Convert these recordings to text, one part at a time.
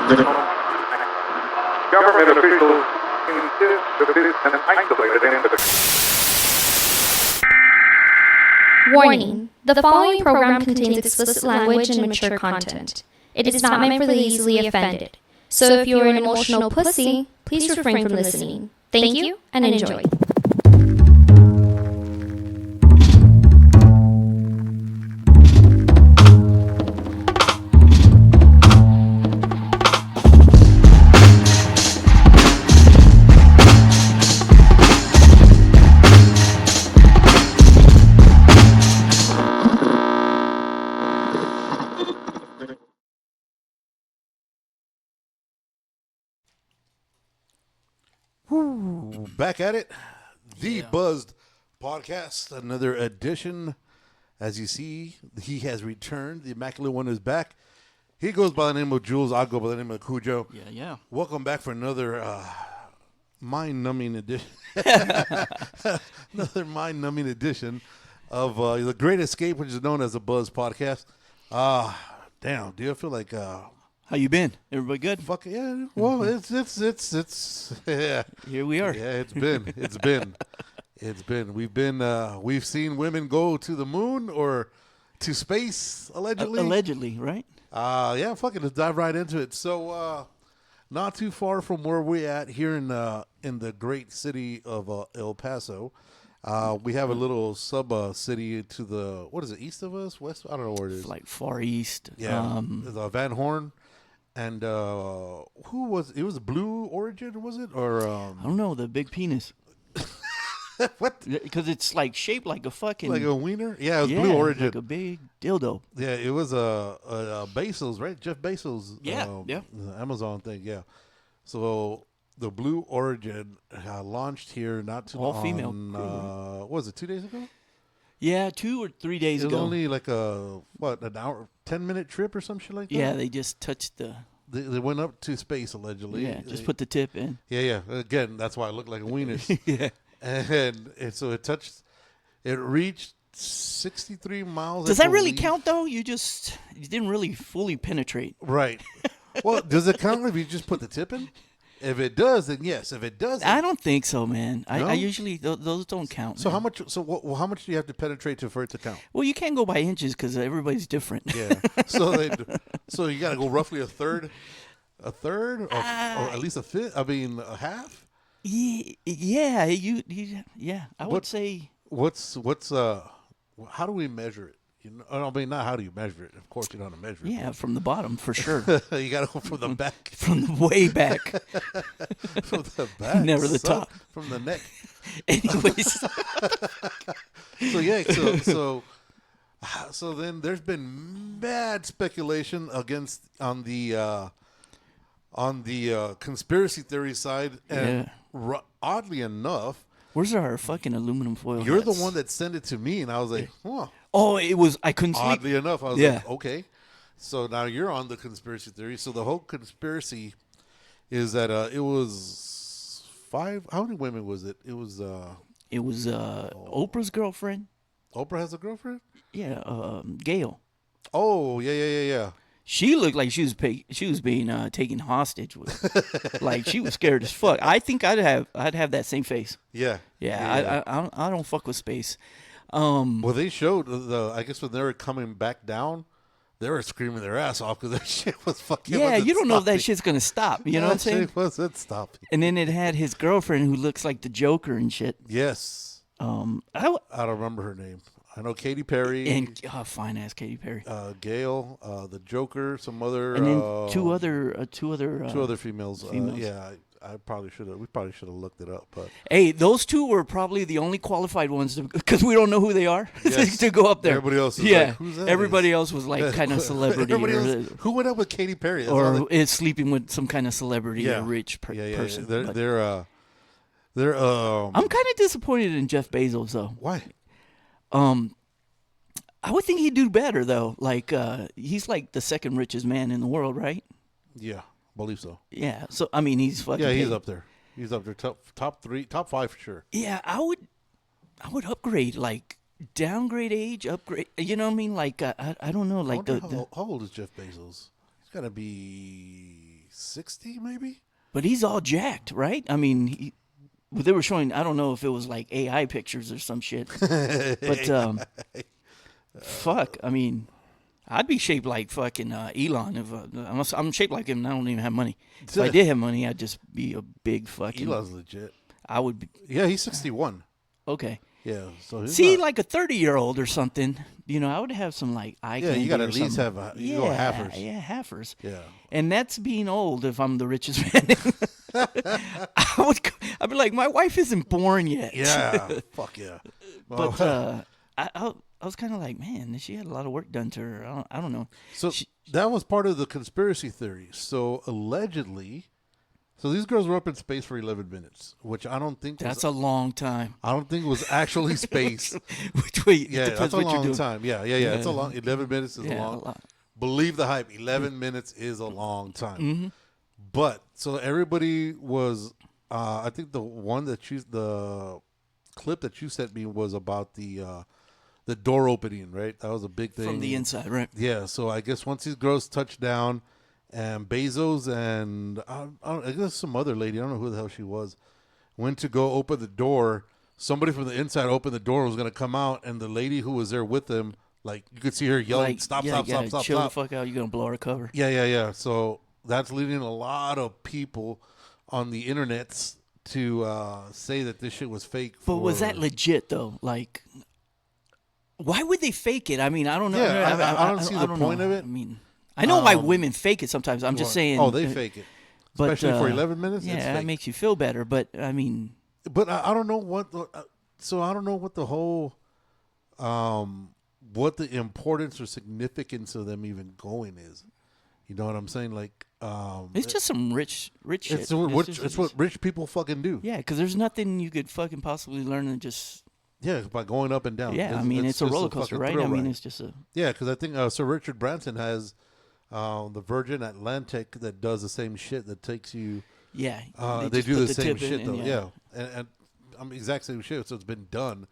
Government officials insist that this is an isolated incident. Warning: the following program contains explicit language and mature content. It is not meant for the easily offended. So if you are an emotional pussy, please refrain from listening. Thank you and enjoy. Back at it, the Buzzed Podcast, another edition. As you see, he has returned. The Immaculate One is back. He goes by the name of Jules. I'll go by the name of Cujo. Yeah. Welcome back for another mind-numbing edition. Another mind-numbing edition of The Great Escape, which is known as the Buzz Podcast. Damn, do you feel like... How you been? Everybody good? Fuck yeah. Well, it's yeah. Here we are. Yeah, it's been. We've seen women go to the moon or to space, allegedly. Allegedly, right? Yeah, fuck it. Let's dive right into it. So, not too far from where we're at here in the great city of El Paso. We have a little sub-city to the, what is it, east of us? West? I don't know where it is. Like far east. Yeah. Van Horn. And who was it? Was Blue Origin, was it? Or I don't know, the big penis. What? Because it's like shaped like a fucking... Like a wiener? Yeah, it was Blue Origin. Like a big dildo. Yeah, it was Bezos, right? Jeff Bezos. Yeah. The Amazon thing, yeah. So the Blue Origin launched here not too long. All female crew. What was it, 2 days ago? Yeah, 2 or 3 days ago. It ago. was only like an hour, 10-minute trip or some shit like that? Yeah, they just touched the... They went up to space, allegedly. Yeah, just put the tip in. Yeah. Again, that's why it looked like a wiener. Yeah. And so it reached 63 miles. Does that really count, though? You didn't really fully penetrate. Right. Well, does it count if you just put the tip in? If it does, then yes. If it doesn't, I don't think so, man. No? I usually those don't count. So man. how much? How much do you have to penetrate for it to count? Well, you can't go by inches because everybody's different. Yeah. So you got to go roughly a third, or at least a fifth. I mean, a half. Yeah. I would say. What's how do we measure it? I mean, not how do you measure it? Of course, you know how to measure it. Yeah, from the bottom for sure. You got to go from the back. From the way back. From the back. Never the top. From the neck. Anyways. So then there's been mad speculation on the conspiracy theory side, and oddly enough, where's our fucking aluminum foil? You're the one that sent it to me, and I was like, huh. Oh, I couldn't sleep. Oddly enough, I was like, okay. So now you're on the conspiracy theory. So the whole conspiracy is that it was 5. How many women was it? It was Oprah's girlfriend. Oprah has a girlfriend? Yeah, Gail. Oh, yeah. She looked like she was being taken hostage. Like she was scared as fuck. I think I'd have that same face. Yeah. I don't fuck with space. Well, they showed I guess when they were coming back down, they were screaming their ass off because that shit was fucking. Yeah, you don't know if that shit's gonna stop. You know what I'm saying? It wasn't stopping. And then it had his girlfriend who looks like the Joker and shit. Yes. I don't remember her name. I know Katy Perry and fine ass Katy Perry. Gail, the Joker, some other, and then two other females. Yeah, I probably should have. We probably should have looked it up. But hey, those two were probably the only qualified ones because we don't know who they are to go up there. Everybody else, is like, who's that? Everybody else was like kind of celebrity. Who went up with Katy Perry? Is sleeping with some kind of celebrity or rich person. They're. I'm kind of disappointed in Jeff Bezos though. Why? I would think he'd do better though. Like he's like the second richest man in the world, right? Yeah, believe so. Yeah. So I mean, he's fucking. Yeah, he's up there. He's up there, top 3, top 5 for sure. Yeah, I would upgrade, like downgrade age, upgrade. You know what I mean? Like I don't know, like how old is Jeff Bezos? He's got to be 60 maybe. But he's all jacked, right? I mean, they were showing. I don't know if it was like AI pictures or some shit. But fuck. I mean, I'd be shaped like fucking Elon if I'm shaped like him and I don't even have money. If I did have money, I'd just be a big fucking. Elon's legit. I would be. Yeah, he's 61. Okay. Yeah, so he's See, not, like a 30-year-old or something, I would have some like eye yeah, candy. you got to or at least something. have you go halfers. Yeah, halfers. Yeah. And that's being old if I'm the richest man. I'd be like, my wife isn't born yet. Yeah, fuck yeah. But I was kind of like, man, she had a lot of work done to her. I don't know. So that was part of the conspiracy theory. So allegedly, so these girls were up in space for 11 minutes, which I don't think That's a long time. I don't think it was actually space. Wait, Yeah, depends that's a what you're long doing. time. Yeah. It's a long. 11 minutes is a Yeah, long. a lot. Believe the hype. 11 minutes is a long time. Mm-hmm. But so everybody was. I think the clip that you sent me was about the door opening. Right, that was a big thing From the inside, right? Yeah. So I guess once these girls touched down, and Bezos and I guess some other lady, I don't know who the hell she was, went to go open the door. Somebody from the inside opened the door and was going to come out, and the lady who was there with them, like, you could see her yelling, Like, stop, yeah, stop, you gotta stop, chill stop, the fuck out. You're gonna blow her cover. Yeah. So that's leading a lot of people on the internets to say that this shit was fake. But was that legit though? Like, why would they fake it? I mean, I don't know. Yeah, I don't see the point of it. I mean, I know why women fake it sometimes. I'm just saying. Oh, they fake it. But, Especially for 11 minutes? Yeah, it's that fake. makes you feel better. But I mean, But I don't know what so I don't know what the whole what the importance or significance of them even going is. You know what I'm saying? Like it's just some rich shit. it's what rich people fucking do. Yeah, because there's nothing you could fucking possibly learn and just. Yeah, by going up and down. Yeah, I mean, it's a just roller coaster, fucking right? thrill I mean, ride. it's just a. Yeah, because I think Sir Richard Branson has the Virgin Atlantic that does the same shit that takes you. Yeah, They just do put the same tip in shit and though. Yeah, and I mean, exact same shit. So it's been done.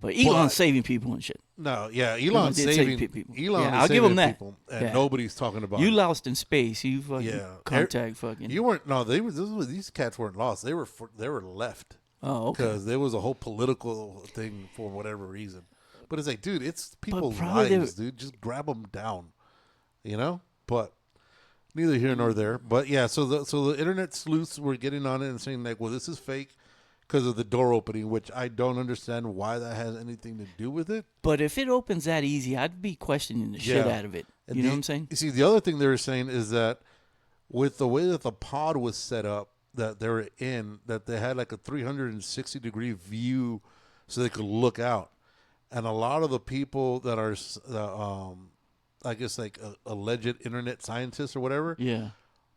But Elon's saving people and shit. No, yeah, Elon's did save saving people. Elon Yeah, is I'll give saving him that. people, and Yeah. nobody's talking about You it. lost in space. You fucking Yeah. contact fucking. You weren't. No, these cats weren't lost. They were left Oh, okay. because there was a whole political thing for whatever reason. But it's like, dude, it's people's probably lives, dude. Just grab them down, you know. But neither here nor there. But yeah, so the internet sleuths were getting on it and saying like, well, this is fake because of the door opening, which I don't understand why that has anything to do with it. But if it opens that easy, I'd be questioning the shit Yeah. out of it. And You know what I'm saying? You see, the other thing they were saying is that with the way that the pod was set up, that they were in, that they had like a 360-degree view so they could look out. And a lot of the people that are, I guess, like alleged internet scientists or whatever, Yeah.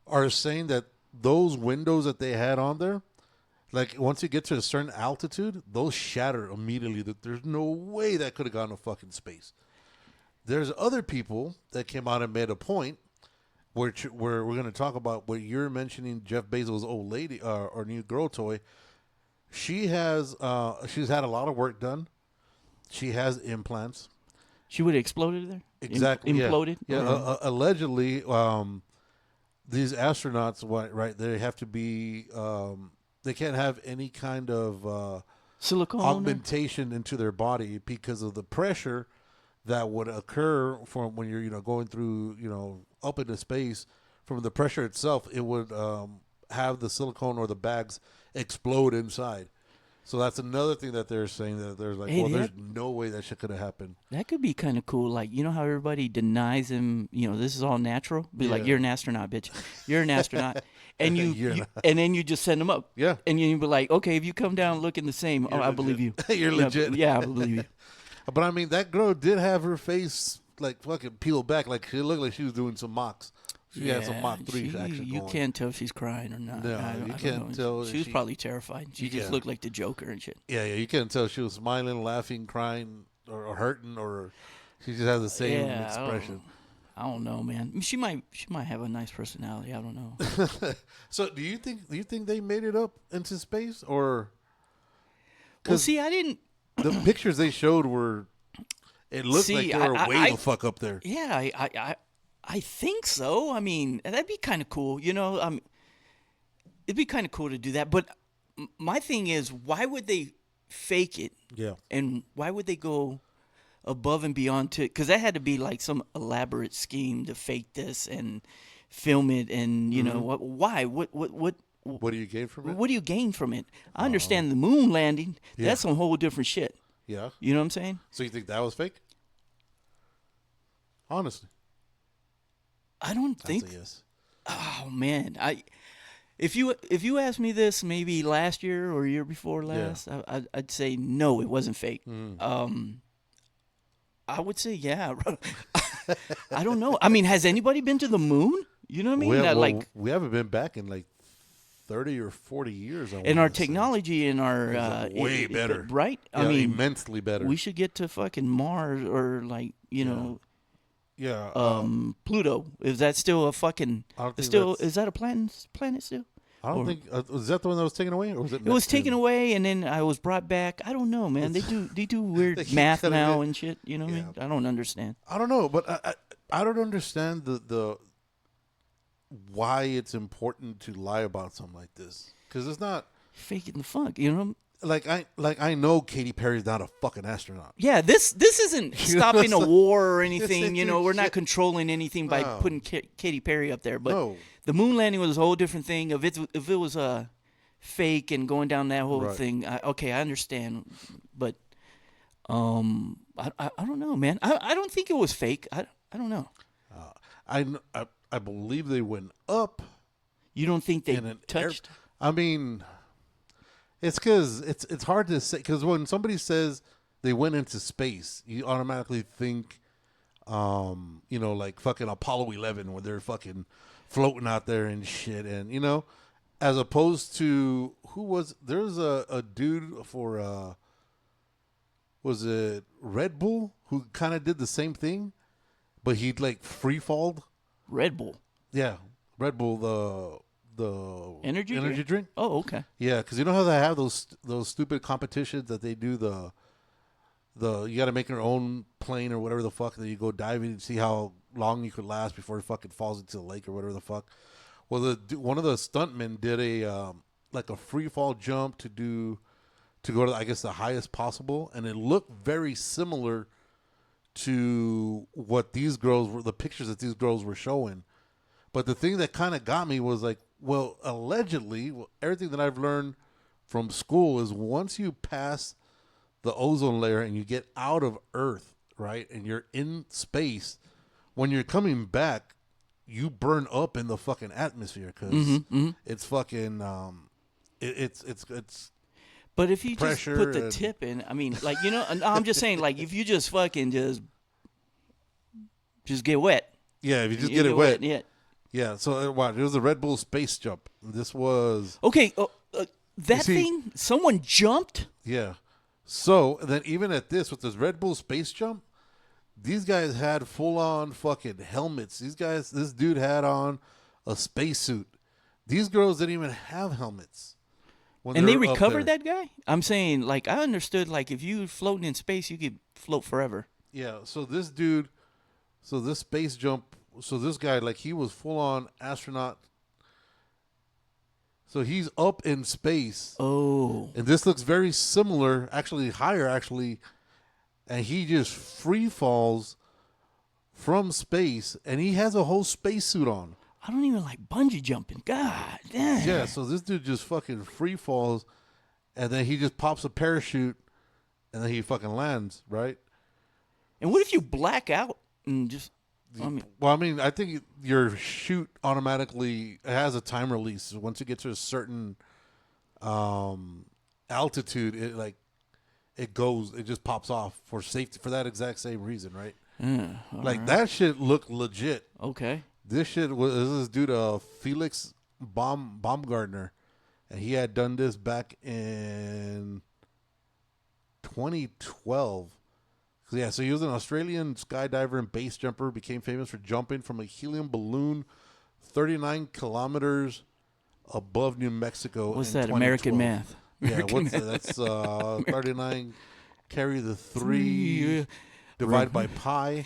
are saying that those windows that they had on there, like once you get to a certain altitude, those shatter immediately. That there's no way that could have gone to fucking space. There's other people that came out and made a point, where we're going to talk about what you're mentioning, Jeff Bezos' old lady or new girl toy. She has she's had a lot of work done. She has implants. She would have exploded there? Exactly. Imploded? Yeah. Or- Allegedly, these astronauts, right? They have to be. They can't have any kind of Silicone? augmentation into their body because of the pressure that would occur from when you're going through up into space. From the pressure itself, it would have the silicone or the bags explode inside. So that's another thing that they're saying, that there's like, Hey, there's no way that shit could have happened. That could be kind of cool. Like, you know how everybody denies him, this is all natural? Be like, Yeah. you're an astronaut, bitch. You're an astronaut. And You're not. and then you just send them up. Yeah. And you be like, okay, if you come down looking the same, You're I believe you. legit. You're Yeah, legit. Yeah, I believe you. But I mean, that girl did have her face like fucking peeled back, like she looked like she was doing some mocks. She had some Mach 3 action You going. can't tell if she's crying or not. No, I you don't can't know. tell if She was she- probably terrified. She just Yeah. looked like the Joker and shit. Yeah, you couldn't tell if she was smiling, laughing, crying, or hurting, or she just has the same Yeah, expression. I don't know, man. I mean, she might have a nice personality. I don't know. So, do you think they made it up into space, or? Well, see, I didn't. The pictures they showed were, it looked See, like they were way I- the fuck up there. Yeah, I think so. I mean, that'd be kind of cool. It'd be kind of cool to do that. But my thing is, why would they fake it? Yeah. And why would they go above and beyond to? Because that had to be like some elaborate scheme to fake this and film it. And why? What do you gain from it? What do you gain from it? I understand the moon landing. Yeah. That's some whole different shit. Yeah. You know what I'm saying? So you think that was fake? Honestly, I don't I'd think. say yes. Oh man, if you asked me this maybe last year or year before last, I'd say no, it wasn't fake. I would say yeah. I don't know. I mean, has anybody been to the moon? You know what I mean? We haven't been back in like 30 or 40 years. And our technology and our way better, right? Yeah, I mean, immensely better. We should get to fucking Mars or Pluto. Is that still a fucking? I don't think still that's- is that a planet still? I don't think was that the one that was taken away, or was it? It was taken away, and then I was brought back. I don't know, man. They do weird They keep math cutting now it. and shit. You know what I mean? Yeah. I don't understand. I don't know, but I don't understand the why it's important to lie about something like this, because it's not Faking the funk, you know? I know Katy Perry's not a fucking astronaut. Yeah, this isn't stopping a war or anything. You know, we're not shit. controlling anything by No. putting Katy Perry up there. But No. the moon landing was a whole different thing. If it was fake and going down that whole Right. thing, I understand. But I don't know, man. I don't think it was fake. I don't know. I believe they went up You don't think they in an touched? I mean, it's because it's hard to say, because when somebody says they went into space, you automatically think, like fucking Apollo 11, where they're fucking floating out there and shit, and as opposed to there's a dude for was it Red Bull who kind of did the same thing, but he'd like free falled. Red Bull. Yeah, Red Bull, the Energy drink. Oh, okay. Yeah, because you know how they have those stupid competitions that they do you got to make your own plane or whatever the fuck, that you go diving and see how long you could last before it fucking falls into the lake or whatever the fuck. Well, one of the stuntmen did a free fall jump to go to, I guess, the highest possible, and it looked very similar to what these girls were, the pictures that these girls were showing. But the thing that kind of got me was like, well, allegedly, everything that I've learned from school is once you pass the ozone layer and you get out of Earth, right, and you're in space, when you're coming back, you burn up in the fucking atmosphere, because it's fucking it's But if you just pressure put the and- tip in, I mean, like, I'm just saying, like, if you just fucking just get wet. yeah, if you just You get it wet. Yeah. Yeah, so watch, it was a Red Bull space jump. This was Okay, that see- thing, someone jumped? yeah. So then even at this, with this Red Bull space jump, these guys had full on fucking helmets. This dude had on a spacesuit. These girls didn't even have helmets. when And they were up recovered there. that guy? I'm saying, like, I understood, like, if you floating in space, you could float forever. Yeah, so this dude, this space jump, this guy, like, he was full on astronaut. So he's up in space. Oh. And this looks very similar, actually higher, and he just free falls from space, and he has a whole spacesuit on. I don't even like bungee jumping. God damn. Yeah, so this dude just fucking free falls, and then he just pops a parachute, and then he fucking lands, right? And what if you black out and just, I think your chute automatically has a time release. Once you get to a certain altitude, it just pops off for safety, for that exact same reason, right? That shit looked legit. okay. This this dude, Felix Baumgartner, and he had done this back in 2012. Yeah, so he was an Australian skydiver and base jumper, became famous for jumping from a helium balloon 39 kilometers above New Mexico. What's in that, American 2012. math? Yeah, that's 39, carry the 3, divide by pi.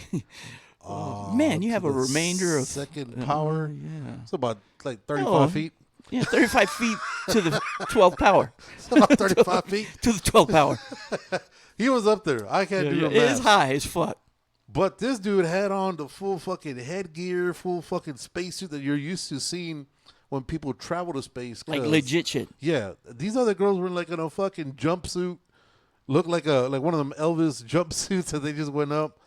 Man, you to have a the remainder of second power. Yeah. It's about like 35 Oh. feet. Yeah, 35 feet to the 12th power. It's about 35 feet. To the 12th power. He was up there. I can't do the It is math. high as fuck. But this dude had on the full fucking headgear, full fucking spacesuit that you're used to seeing when people travel to space. Like 'cause, legit shit. Yeah, these other girls were like in a fucking jumpsuit, looked like one of them Elvis jumpsuits that they just went up,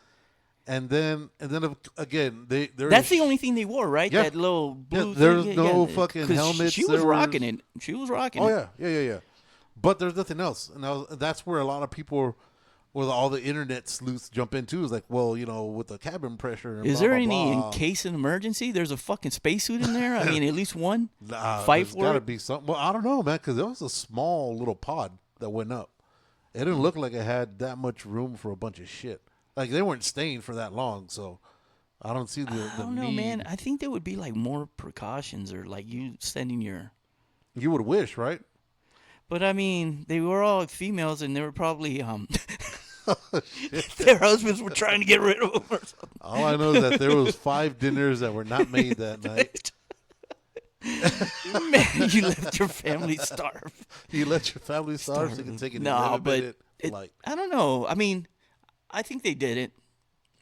and then again That's the only thing they wore, right? Yeah. That little blue there's thing. no fucking 'Cause helmets. She was rocking it. She was rocking Oh it. yeah. But there's nothing else, and that's where a lot of people, where all the internet sleuths jump into, is like, well, with the cabin pressure. And Is blah, there blah, any blah. in case of emergency? There's a fucking spacesuit in there. I mean, at least one. Nah, Fight there's for gotta it? be something. Well, I don't know, man, because it was a small little pod that went up. It didn't look like it had that much room for a bunch of shit. Like they weren't staying for that long, so I don't see the I don't know, need. man. I think there would be like more precautions, or like you sending your. You would wish, right? But I mean, they were all females, and they were probably their husbands were trying to get rid of them or something. All I know is that there was 5 dinners that were not made that night. Man, you left your family starve. You let your family starve so you can take it. No, but it, like I don't know. I mean, I think they did it.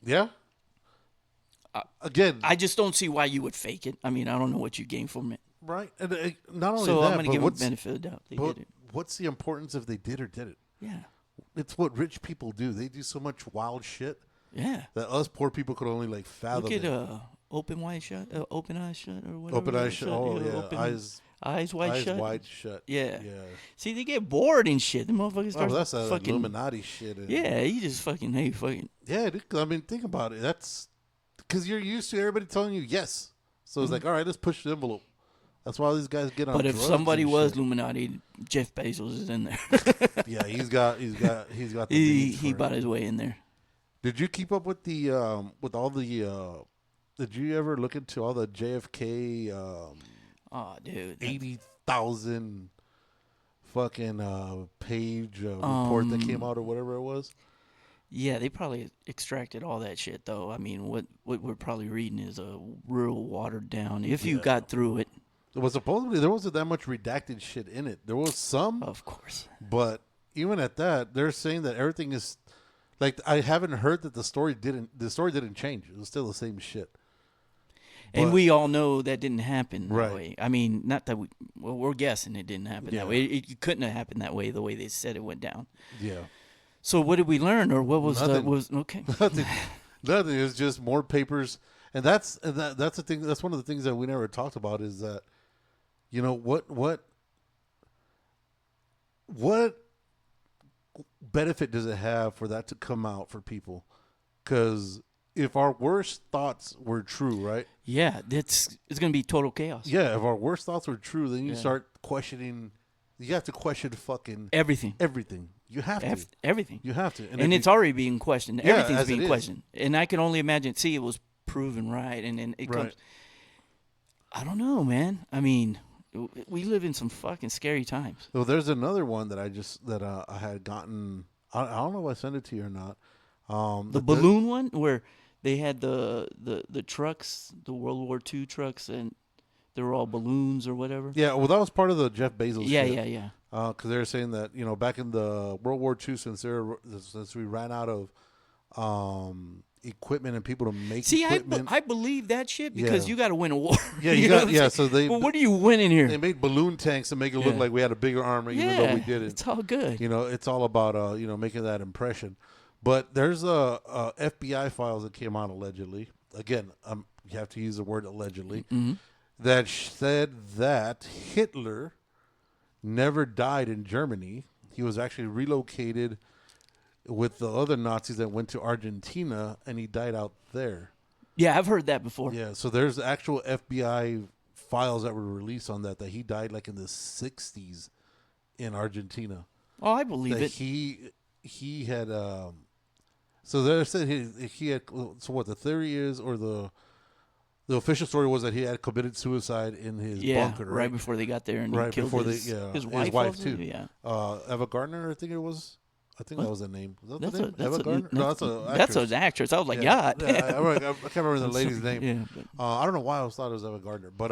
yeah. Again, I just don't see why you would fake it. I mean, I don't know what you gain from it. right? And not only So that, I'm going to but give them what's, the benefit of the doubt. They but did it. what's the importance if they did or didn't? Yeah. It's what rich people do. They do so much wild shit Yeah. that us poor people could only like fathom. Look at it. Open eyes shut, open eyes shut, or whatever. Open eyes shut. Oh yeah, open, eyes wide shut. wide shut. Yeah. Yeah. See, they get bored and shit. The motherfuckers Oh, start that's a fucking. Illuminati shit. And, Yeah, you just fucking fucking. Yeah, I mean, think about it. That's because you're used to everybody telling you yes. So it's like, all right, let's push the envelope. That's why all these guys get on. But if drugs somebody and was shit. Illuminati, Jeff Bezos is in there. Yeah, he's got the he means he for bought it. his way in there. Did you keep up with with all the did you ever look into all the JFK Oh, dude. 80,000 fucking page report that came out or whatever it was? Yeah, they probably extracted all that shit, though. I mean, what we're probably reading is a real watered down. If you got through it, It was supposedly there wasn't that much redacted shit in it. There was some, of course. but even at that, they're saying that everything is like I haven't heard that the story didn't change. It was still the same shit. And But- we all know that didn't happen that Right. way. I mean, not that we're guessing it didn't happen Yeah. that way. It couldn't have happened that way, the way they said it went down. Yeah. So what did we learn, or what was Nothing. okay? Nothing. Nothing. It's just more papers, and that's the thing. That's one of the things that we never talked about is that, what benefit does it have for that to come out for people? Because if our worst thoughts were true, right? Yeah, it's going to be total chaos. Yeah, if our worst thoughts were true, then you start questioning. You have to question fucking Everything. You have to. Everything. You have to. And if it's you- already being questioned. Yeah, Everything's as it being is. questioned. And I can only imagine, see, it was proven right. And then it Right. comes. I don't know, man. I mean, we live in some fucking scary times. Well, there's another one that I had gotten. I don't know if I sent it to you or not. The balloon one where they had the trucks, the World War II trucks, and they were all balloons or whatever. Yeah, well, that was part of the Jeff Bezos. Yeah, shit. yeah. Because they were saying that back in the World War II, since we ran out of equipment and people to make See, equipment. I believe that shit because Yeah. you got to win a war. Yeah, You you know got- what I'm yeah, saying? so they- Well, what are you winning here? They made balloon tanks to make it look Yeah. like we had a bigger army, even though we didn't. It's all good. It's all about making that impression. But there's a FBI files that came out allegedly. Again, you have to use the word allegedly. Mm-hmm. That said that Hitler never died in Germany. He was actually relocated with the other Nazis that went to Argentina, and he died out there. Yeah, I've heard that before. Yeah, so there's actual FBI files that were released on that he died like in the 60s in Argentina. Oh, I believe That it. he had so they said he had, so what the theory is, or the official story was that he had committed suicide in his bunker, right before they got there and right he killed before his his wife wife also? too. Yeah. Eva Gardner, I think it was. I think that was the name. Was that That's the name? a- that's Eva a- Gardner? No, that's an That's actress. an actress. I was like, Yeah, yeah. I can't remember the lady's name. Yeah, but- I don't know why I always thought it was Eva Gardner, but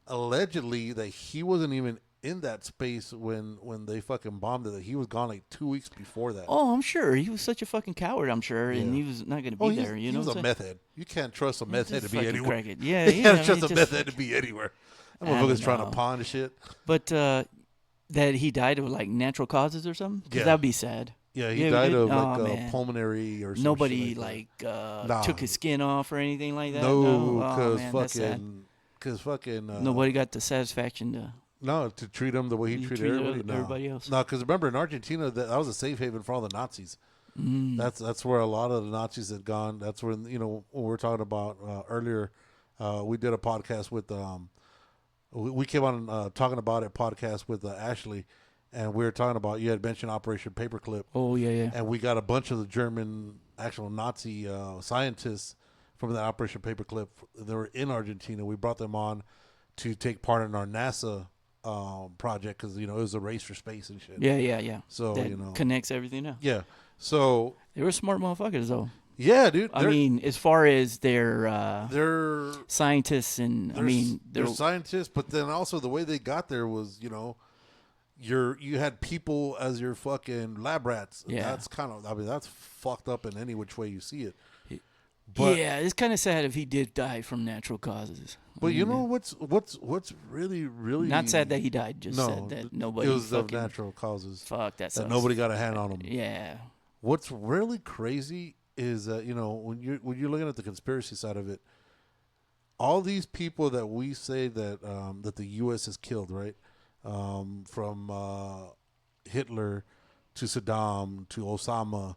allegedly that he wasn't even in that space when they fucking bombed it. That he was gone like 2 weeks before that. Oh, I'm sure he was such a fucking coward. I'm sure, and Yeah. he was not going to be there. You he know, was what a I'm meth head. You can't trust a meth saying? head to Just be fucking anywhere. crack it. Yeah, You can't trust he a just- meth head to be anywhere. That I motherfucker's don't trying to know. pawn shit. But that he died of like natural causes or something. 'Cause Yeah. that'd be sad. Yeah, he Yeah, died it- of oh, like man. pulmonary or some Nobody shit like Nah. took his skin off or anything like that. No, Oh, because man, that's sad. fucking Nobody got the satisfaction to no, to treat him the way he You treated treated everybody. No. everybody else. No, because remember in Argentina that was a safe haven for all the Nazis. Mm. That's where a lot of the Nazis had gone. That's when when we were talking about earlier. We did a podcast with we came on talking about a podcast with Ashley, and we were talking about you had mentioned Operation Paperclip, Oh yeah. and we got a bunch of the German actual Nazi scientists from that Operation Paperclip. They were in Argentina. We brought them on to take part in our NASA project because it was a race for space and shit. Yeah. So That connects everything now. yeah. So They were smart motherfuckers though. yeah, dude. I mean, as far as their they're scientists and they're scientists, but then also the way they got there was you had people as your fucking lab rats. Yeah. That's that's fucked up in any which way you see it. But yeah, it's kind of sad if he did die from natural causes. but you know what's really Not sad that he died, just no, sad that nobody it was of fucking natural causes fuck that that sucks. nobody got a hand on him. Yeah. What's really crazy is that when you're looking at the conspiracy side of it, all these people that we say that that the U.S. has killed, right, from Hitler to Saddam to Osama,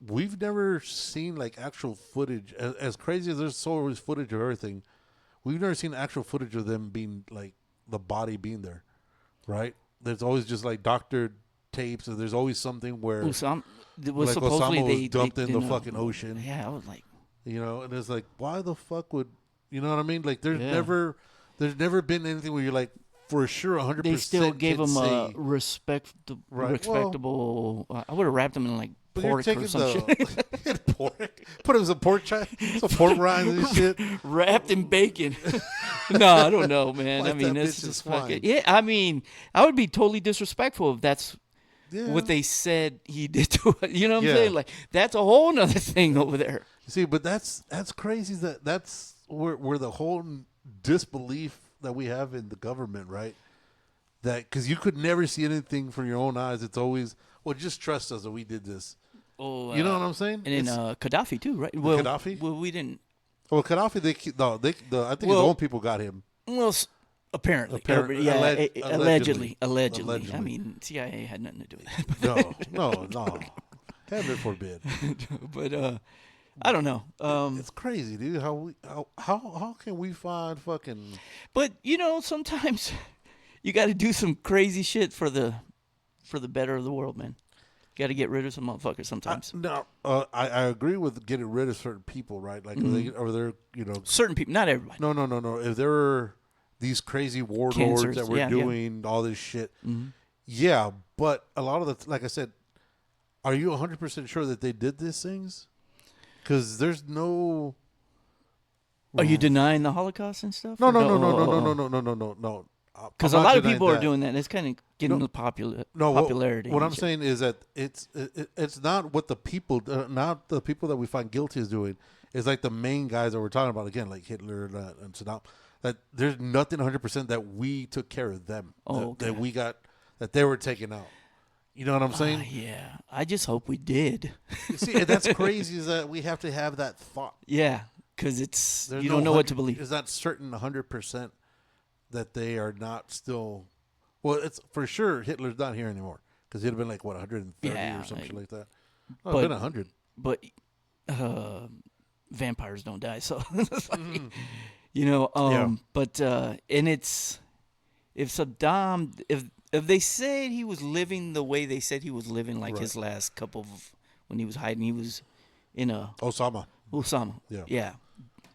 we've never seen like actual footage. As crazy as there's so much footage of everything, we've never seen actual footage of them being like the body being there, right? There's always just like doctored tapes, and there's always something where Osama was like supposedly Osama was they dumped in the didn't know. fucking ocean. Yeah, I was like, And it's like, why the fuck would you know what I mean? Like, there's Yeah. never been anything where you're like, for sure, 100%. they still gave him a Right. respectable. I would have wrapped him in like but you're pork taking or some shit. pork, put him some pork some pork rinds and shit. Wrapped in bacon. No, I don't know, man. Like I mean, that it's bitch just is fine. fucking. Yeah, I mean, I would be totally disrespectful if that's Yeah. what they said he did to it. You know what Yeah. I'm saying? Like, that's a whole nother thing over there. See, but that's crazy. That's where the whole disbelief that we have in the government, right? That because you could never see anything from your own eyes. It's always, well, just trust us that we did this. Oh, You know what I'm saying? And then Gaddafi too, right? Well, Gaddafi? Well, we didn't. Well, Gaddafi, I think his Well- own people got him. Well, apparently, yeah, Allegedly. allegedly. I mean, CIA had nothing to do with that. No. Heaven forbid. But I don't know. It's crazy, dude. How can we find fucking? But sometimes you got to do some crazy shit for the better of the world, man. You got to get rid of some motherfuckers sometimes. I agree with getting rid of certain people, right? Like, are there, Certain people, not everybody. No. If there are these crazy warlords Cancers, that were yeah. doing all this shit, yeah. But a lot of like I said, are you 100% sure that they did these things? Because there's no. Are you denying the Holocaust and stuff? No. Because a lot of people are doing that. It's kind of getting the popularity. What and I'm shit. saying is that it's not what the people, not the people that we find guilty is doing. It's like the main guys that we're talking about again, like Hitler and Saddam. That there's nothing 100% that we took care of them. That we got, that they were taken out. You know what I'm saying? Yeah. I just hope we did. You see, that's crazy. Is that we have to have that thought. Yeah, because it's There's you no don't know what to 100 believe. It's not certain 100% that they are not still. Well, it's for sure Hitler's not here anymore because he'd have been like what 130 Yeah, or something like that. Oh, but- been 100. But vampires don't die, so it's like, Yeah. But and it's if Saddam if they said he was living the way they said he was living, like his last couple of when he was hiding, he was in a Osama. Yeah.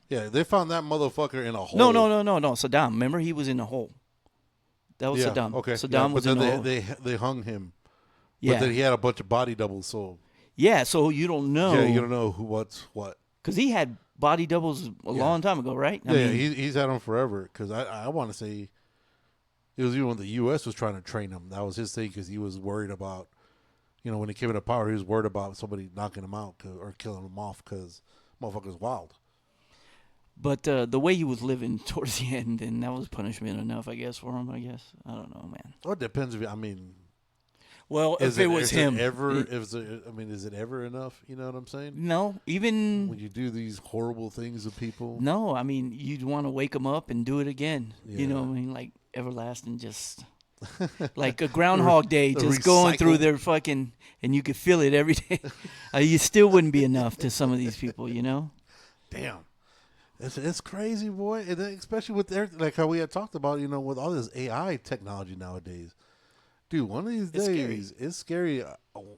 Yeah, they found that motherfucker in a hole. No. Saddam, remember he was in a hole. That was Saddam. Okay. Saddam was but in the then they hung him. Yeah. But then he had a bunch of body doubles, so Yeah, so you don't know. yeah, you don't know what's what. Because he had body doubles a long time ago, right? I mean, he's had them forever. Because I want to say it was even when the U.S. was trying to train him. That was his thing because he was worried about, when he came into power, he was worried about somebody knocking him out or killing him off because motherfucker's wild. But the way he was living towards the end, and that was punishment enough, I guess, for him. I guess I don't know, man. Well, it depends. Well, if it was him, is it ever enough? You know what I'm saying? No, even when you do these horrible things to people. No, I mean you'd want to wake them up and do it again. Yeah. You know, I mean, like everlasting, just like a Groundhog Day, just going through their fucking, and you could feel it every day. You still wouldn't be enough to some of these people, Damn. It's crazy, boy. And then especially with like how we had talked about, with all this AI technology nowadays. Dude, one of these days, it's scary.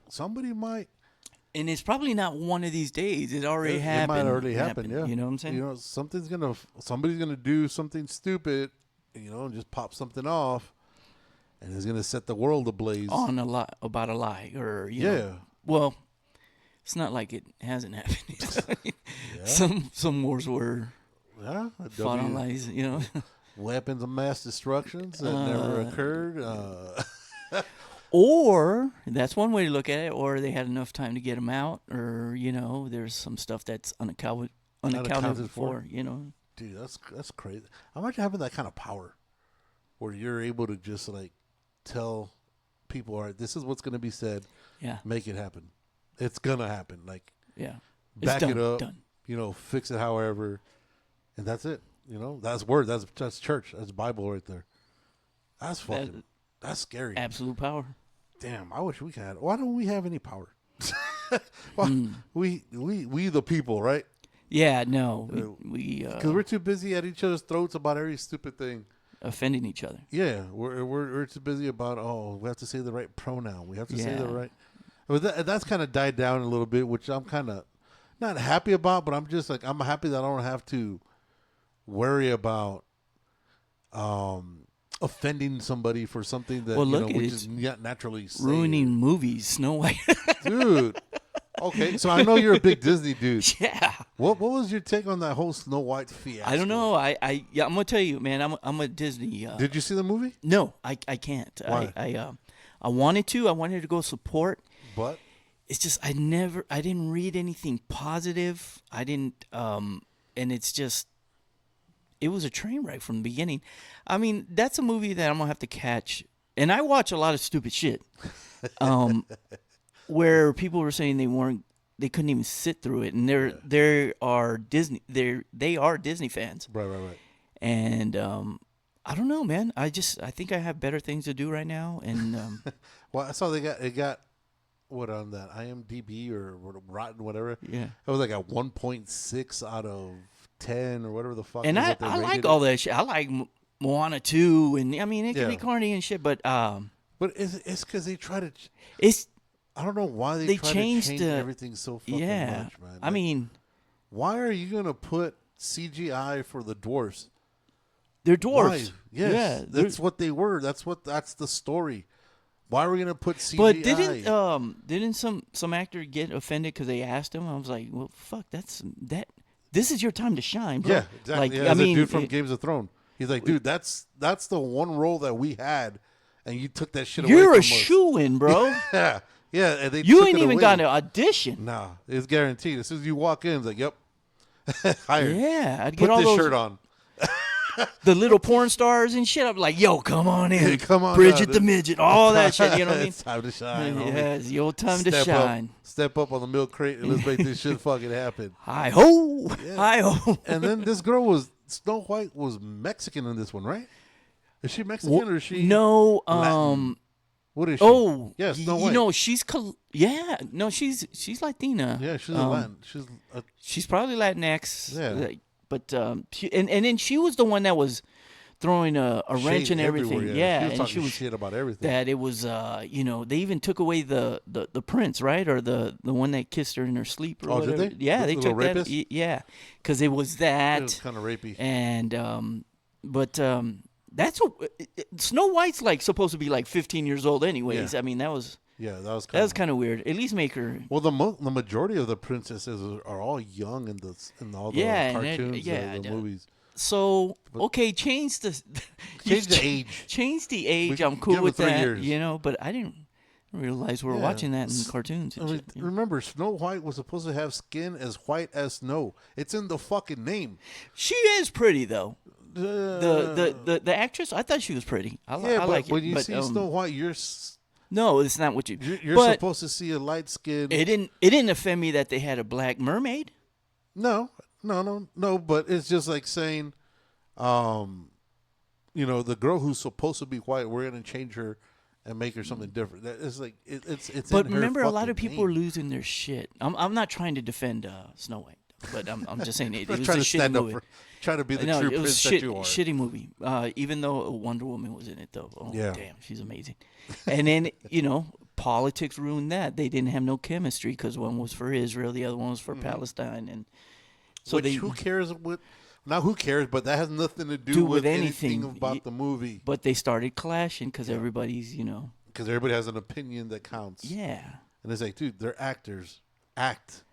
Somebody might. And it's probably not one of these days. It already happened. It might already happen, yeah. You know what I'm saying? Somebody's gonna do something stupid, and just pop something off, and it's gonna set the world ablaze. On a lie, about a lie, or well, it's not like it hasn't happened. Some wars were fought on lies. Weapons of mass destructions that never occurred. Or that's one way to look at it. Or they had enough time to get them out. Or there's some stuff that's unaccounted for. Dude, that's crazy. Imagine having that kind of power, where you're able to just like tell people, all right, this is what's going to be said. Yeah, make it happen. It's gonna happen. Like, yeah, back it up. Done. Fix it however, and that's it. That's word. That's church. That's Bible right there. That's fucking. That's scary. Absolute power. Damn, I wish we had. Why don't we have any power? We the people, right? Yeah, no, we because we're too busy at each other's throats about every stupid thing, offending each other. Yeah, we're too busy about we have to say the right pronoun. We have to say the right. But that's kind of died down a little bit, which I'm kind of not happy about. But I'm just like I'm happy that I don't have to worry about offending somebody for something that which is not naturally ruining movies. Snow White, dude. Okay, so I know you're a big Disney dude. Yeah. What was your take on that whole Snow White fiasco? I don't know. I'm gonna tell you, man. I'm a Disney. Did you see the movie? No, I can't. Why? I wanted to. I wanted to go support. But it's just I didn't read anything positive. I didn't. And it's just. It was a train wreck from the beginning. I mean, that's a movie that I'm gonna have to catch. And I watch a lot of stupid shit. Where people were saying they couldn't even sit through it, and they are Disney fans. Right. And I don't know, man. I think I have better things to do right now. And well, I saw it got what on that IMDb or Rotten whatever. Yeah, it was like a 1.6 out of 10 or whatever the fuck. And I like all that shit. I like Moana 2, and I mean it can be corny and shit, but it's because they try to. I don't know why they try changed to change everything so fucking much, man. I mean, why are you gonna put CGI for the dwarfs? They're dwarfs. Why? Yes, that's what they were. That's the story. Why are we gonna put CGI? But didn't some actor get offended because they asked him? I was like, well, fuck, that. This is your time to shine, bro. Yeah, exactly. Like, I mean, the dude from Games of Thrones. He's like, dude, that's the one role that we had, and you took that shit away from us. You're a shoo-in, bro. Yeah. Yeah, and you ain't even got an audition. Nah, it's guaranteed. As soon as you walk in, it's like, yep, hired. Yeah, I'd get Put all this those shirt on. The little porn stars and shit. I'm like, yo, come on in. Hey, come on, Bridget the midget, all that shit. You know what I mean? It's time to shine. Yeah, it's your time to shine. Step up on the milk crate and let's make this shit fucking happen. Hi ho, hi ho. And then this girl Snow White was Mexican in this one, right? Is she Mexican or is she? No, Latin? What is she? Oh, yeah, Snow White. She's she's Latina. Yeah, she's Latin. She's probably Latinx. Yeah, but and then she was the one that was throwing a wrench in everything. Yeah, and she was she talking was shit about everything. That it was, they even took away the prince, right, or the one that kissed her in her sleep. Or whatever. Did they? Yeah, they the took rapist? that. Yeah, because it was that. It was kind of rapey. And That's what Snow White's like supposed to be like 15 years old, anyways. Yeah. I mean, that was that was kind of weird. At least make her. Well, the majority of the princesses are all young in all the cartoons, the movies. So okay, change the age. Change the age. We I'm cool give with it 3 that. years. But I didn't realize we were watching that in cartoons. And shit. Remember, Snow White was supposed to have skin as white as snow. It's in the fucking name. She is pretty though. The actress, I thought she was pretty. I like it. When you see Snow White, no, it's not what you. You're supposed to see a light skin. It didn't offend me that they had a black mermaid. No. But it's just like saying, the girl who's supposed to be white, we're gonna change her and make her something different. It's like it's. But in her remember, a lot of people name. are losing their shit. I'm not trying to defend Snow White, but I'm just saying it was a shitty movie. Trying to be the true prince that you are. Shitty movie. Even though Wonder Woman was in it, though. Oh, yeah. Damn, she's amazing. And then politics ruined that. They didn't have no chemistry because one was for Israel, the other one was for Palestine, and so who cares what? Not who cares, but that has nothing to do with anything about the movie. But they started clashing because everybody's because everybody has an opinion that counts. Yeah, and it's like, dude, they're actors. Act.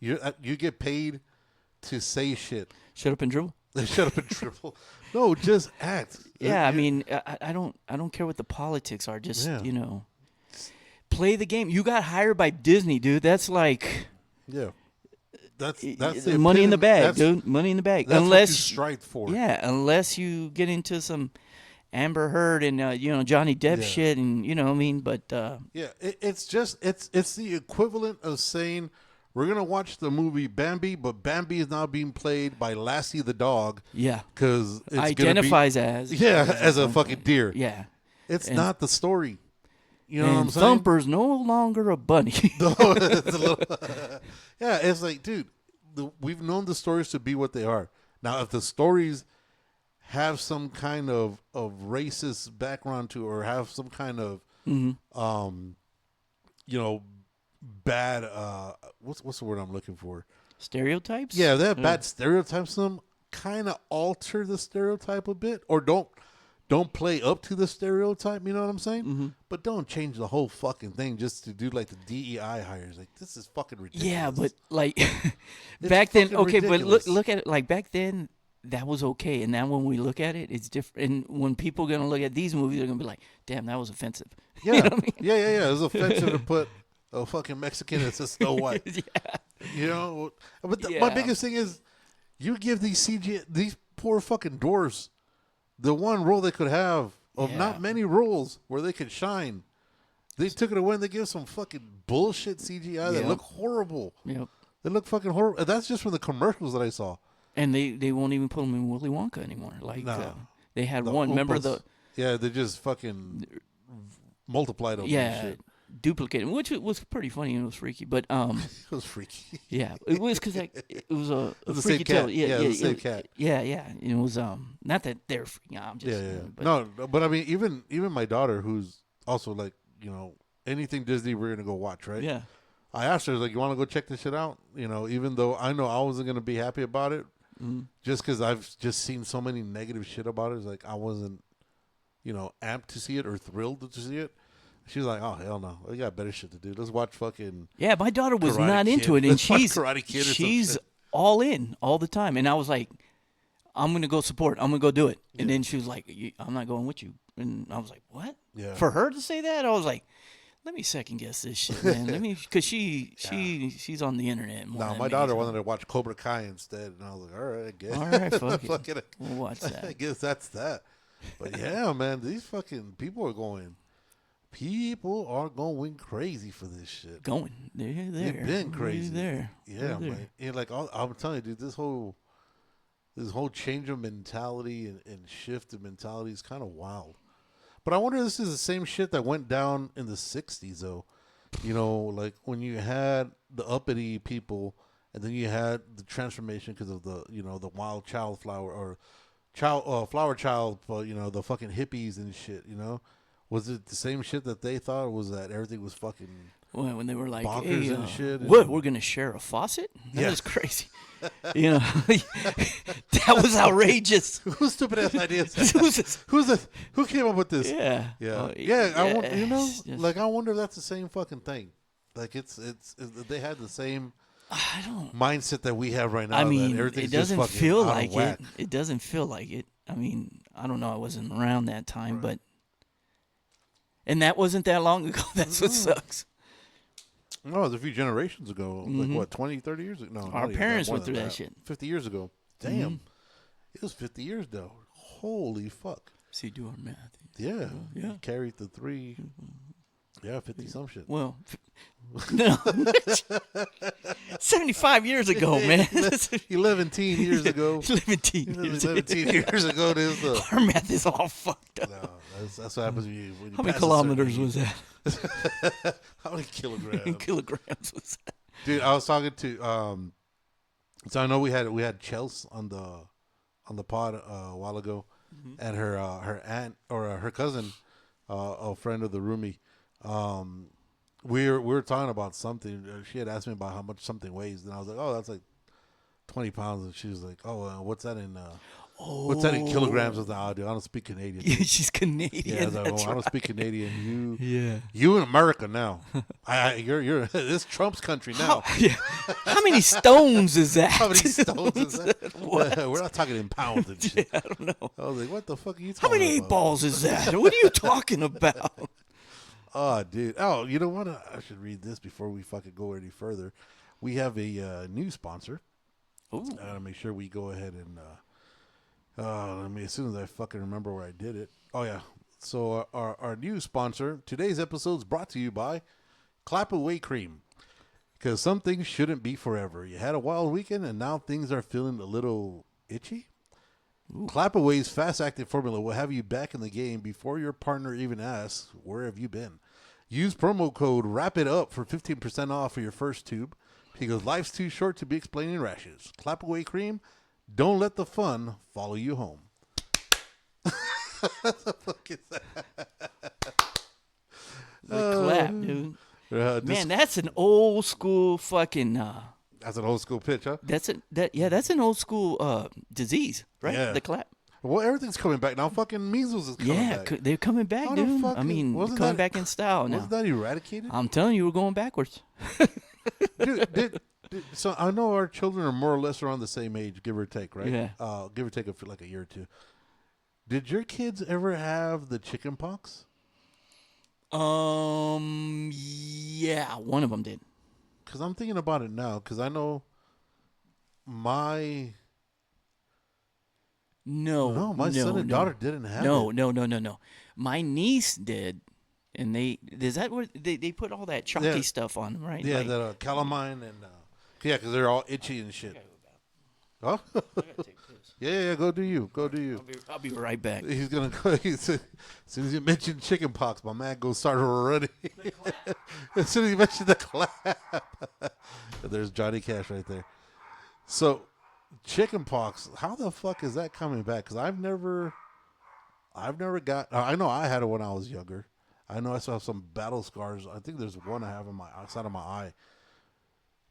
You get paid to say shit. Shut up and dribble. Shut up and dribble. No, just act. Yeah, I mean, I don't care what the politics are. Just play the game. You got hired by Disney, dude. That's like that's the money in the bag, dude. Money in the bag. That's unless what you strive for. Yeah, unless you get into some Amber Heard and Johnny Depp shit, and you know what I mean. But it's the equivalent of saying, we're going to watch the movie Bambi, but Bambi is now being played by Lassie the dog. Yeah. Because it identifies as a fucking deer. Yeah. It's not the story. You know what I'm saying? Thumper's no longer a bunny. It's like, dude, we've known the stories to be what they are. Now, if the stories have some kind of racist background to, or have some kind of, bad what's the word I'm looking for? Stereotypes? Yeah, they have bad stereotypes. Some kind of alter the stereotype a bit, or don't play up to the stereotype. You know what I'm saying? Mm-hmm. But don't change the whole fucking thing just to do like the DEI hires. Like, this is fucking ridiculous. Yeah, but like back then, okay, ridiculous. But look at it. Like back then, that was okay, and now when we look at it, it's different. And when people are gonna look at these movies, they're gonna be like, "Damn, that was offensive." Yeah, you know what I mean? yeah. It was offensive to put a fucking Mexican as a Snow White. Yeah. But my biggest thing is, you give these poor fucking dwarves the one role they could have of not many roles where they could shine. They took it away and they give some fucking bullshit CGI that look horrible. Yep. They look fucking horrible. And that's just from the commercials that I saw. And they won't even put them in Willy Wonka anymore. Like they had one. Remember Yeah, they just fucking multiplied them. Yeah. And shit. Duplicated, which was pretty funny and it was freaky, but it was freaky. Yeah, it was because it was a freaky tale. Yeah, the same cat. Yeah. It was not that they're freaking out. I'm just But, no, but I mean, even my daughter, who's also like, anything Disney, we're gonna go watch, right? Yeah. I asked her, like, you want to go check this shit out? Even though I know I wasn't gonna be happy about it, just because I've just seen so many negative shit about it. It's like I wasn't, amped to see it or thrilled to see it. She's like, oh, hell no. We got better shit to do. Let's watch fucking Yeah, my daughter was Karate not Kid. into it, and Let's watch Karate Kid or some she's shit. all in all the time. And I was like, I'm going to go support. I'm going to go do it. And then she was like, I'm not going with you. And I was like, what? Yeah. For her to say that, I was like, let me second guess this shit, man. Because she's on the internet more. No, my daughter wanted to watch Cobra Kai instead. And I was like, all right, I guess. All right, fuck it. We'll watch that. I guess that's that. But yeah, man, these fucking people are going crazy for this shit. They're there. They've been crazy. They're Yeah, there. man. And like I'm telling you, dude, this whole change of mentality and shift of mentality is kind of wild. But I wonder if this is the same shit that went down in the 60s, though. Like when you had the uppity people, and then you had the transformation because of the, the wild child flower or flower child, the fucking hippies and shit, Was it the same shit that they thought, or was that everything was fucking when they were like, bonkers hey, and shit. What? We're gonna share a faucet? That was crazy. You know, that was outrageous. Whose stupid ass idea is Who's that? this? Who came up with this? Yeah. Yeah. You know, it's just- like I wonder if that's the same fucking thing. Like it's they had the same I don't. mindset that we have right now. I that mean, everything's it just doesn't fucking feel out of like it. whack. It doesn't feel like it. I mean, I don't know. I wasn't around that time, but and that wasn't that long ago. That's what sucks. No, it was a few generations ago. Like what, 20, 30 years ago? No, Our not even parents more went than through that shit. 50 years ago. Damn. It was 50 years though. Holy fuck. See, do our math. Yeah. Yeah. You carried the 3. Yeah, 50 some shit. Well, no, 75 years ago, man. 11 years ago. 11 years. 11 years ago. This Our math is all fucked up. no, that's what happens when you How many pass a certain kilometers age. was that? How many kilograms? Kilograms was that? Dude, I was talking to so I know we had Chelsea on the pod a while ago, and her aunt or her cousin, a friend of the roomie. We were talking about something. She had asked me about how much something weighs, and I was like, "Oh, that's like 20 pounds." And she was like, "Oh, what's that in? What's that in kilograms?" I was like, "Oh, dude, I don't speak Canadian." Yeah, she's Canadian. Yeah, I was like, that's I don't right. speak Canadian. Yeah. You in America now. You're this Trump's country now. Yeah. How many stones is that? How many stones is that? What? We're not talking in pounds and shit. I don't know. I was like, what the fuck are you How talking many about? eight balls is that? What are you talking about? Oh, dude. Oh, you know what? I should read this before we fucking go any further. We have a new sponsor. Ooh. I gotta make sure we go ahead and let me, as soon as I fucking remember where I did it. Oh yeah. So our new sponsor, today's episode is brought to you by Clap Away Cream. Because some things shouldn't be forever. You had a wild weekend and now things are feeling a little itchy. Clap Away's fast-acting formula will have you back in the game before your partner even asks, where have you been? Use promo code WRAPITUP for 15% off for your first tube. Because life's too short to be explaining rashes. Clap Away Cream, don't let the fun follow you home. What the fuck is that? The clap, dude. This- Man, that's an old school fucking. That's an old school pitch, huh? That's an old school disease, right? Yeah. The clap. Well, everything's coming back now. Fucking measles is coming Yeah, back. they're coming back, How the dude. fuck I is- mean, wasn't coming that- back in style now. Wasn't that eradicated? I'm telling you, we're going backwards. Dude, so I know our children are more or less around the same age, give or take, right? Yeah. Give or take for like a year or two. Did your kids ever have the chicken pox? Yeah, one of them did. Because I'm thinking about it now. Because I know my my son and daughter didn't have it. No. My niece did, and is that where they put all that chalky Yeah. stuff on them, right? Yeah, Like- that calamine and yeah, because they're all itchy and shit. Huh? yeah, go do you. I'll be right back. He's gonna go. As soon as you mentioned chicken pox, my man goes start already. As soon as you mentioned the clap, there's Johnny Cash right there. So, chicken pox. How the fuck is that coming back? Because I've never got. I know I had it when I was younger. I know I still have some battle scars. I think there's one I have in my outside of my eye.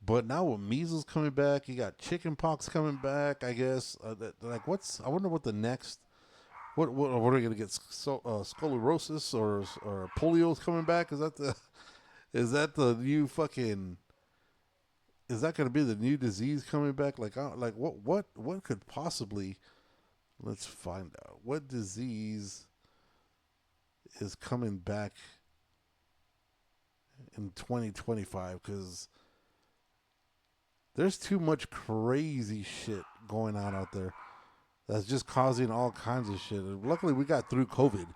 But now with measles coming back, you got chicken pox coming back. I guess like I wonder what the next. What are we gonna get? Sclerosis or polio's coming back? Is that the new fucking? Is that gonna be the new disease coming back? Like what could possibly? Let's find out what disease is coming back in 2025 because. There's too much crazy shit going on out there that's just causing all kinds of shit. And luckily, we got through COVID.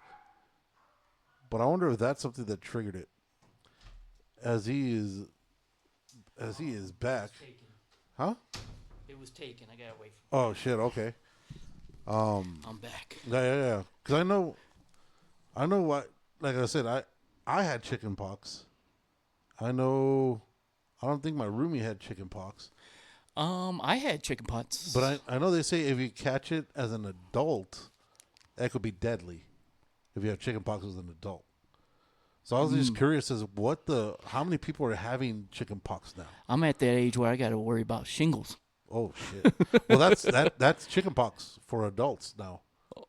But I wonder if that's something that triggered it. As he is back. Huh? It was taken. I gotta wait. Oh, shit. Okay. I'm back. Yeah. Because I know what, like I said, I had chicken pox. I don't think my roomie had chicken pox. I had chicken pox. But I know they say if you catch it as an adult, that could be deadly if you have chicken pox as an adult. So I was just curious as how many people are having chicken pox now? I'm at that age where I got to worry about shingles. Oh shit! Well, that's chicken pox for adults now.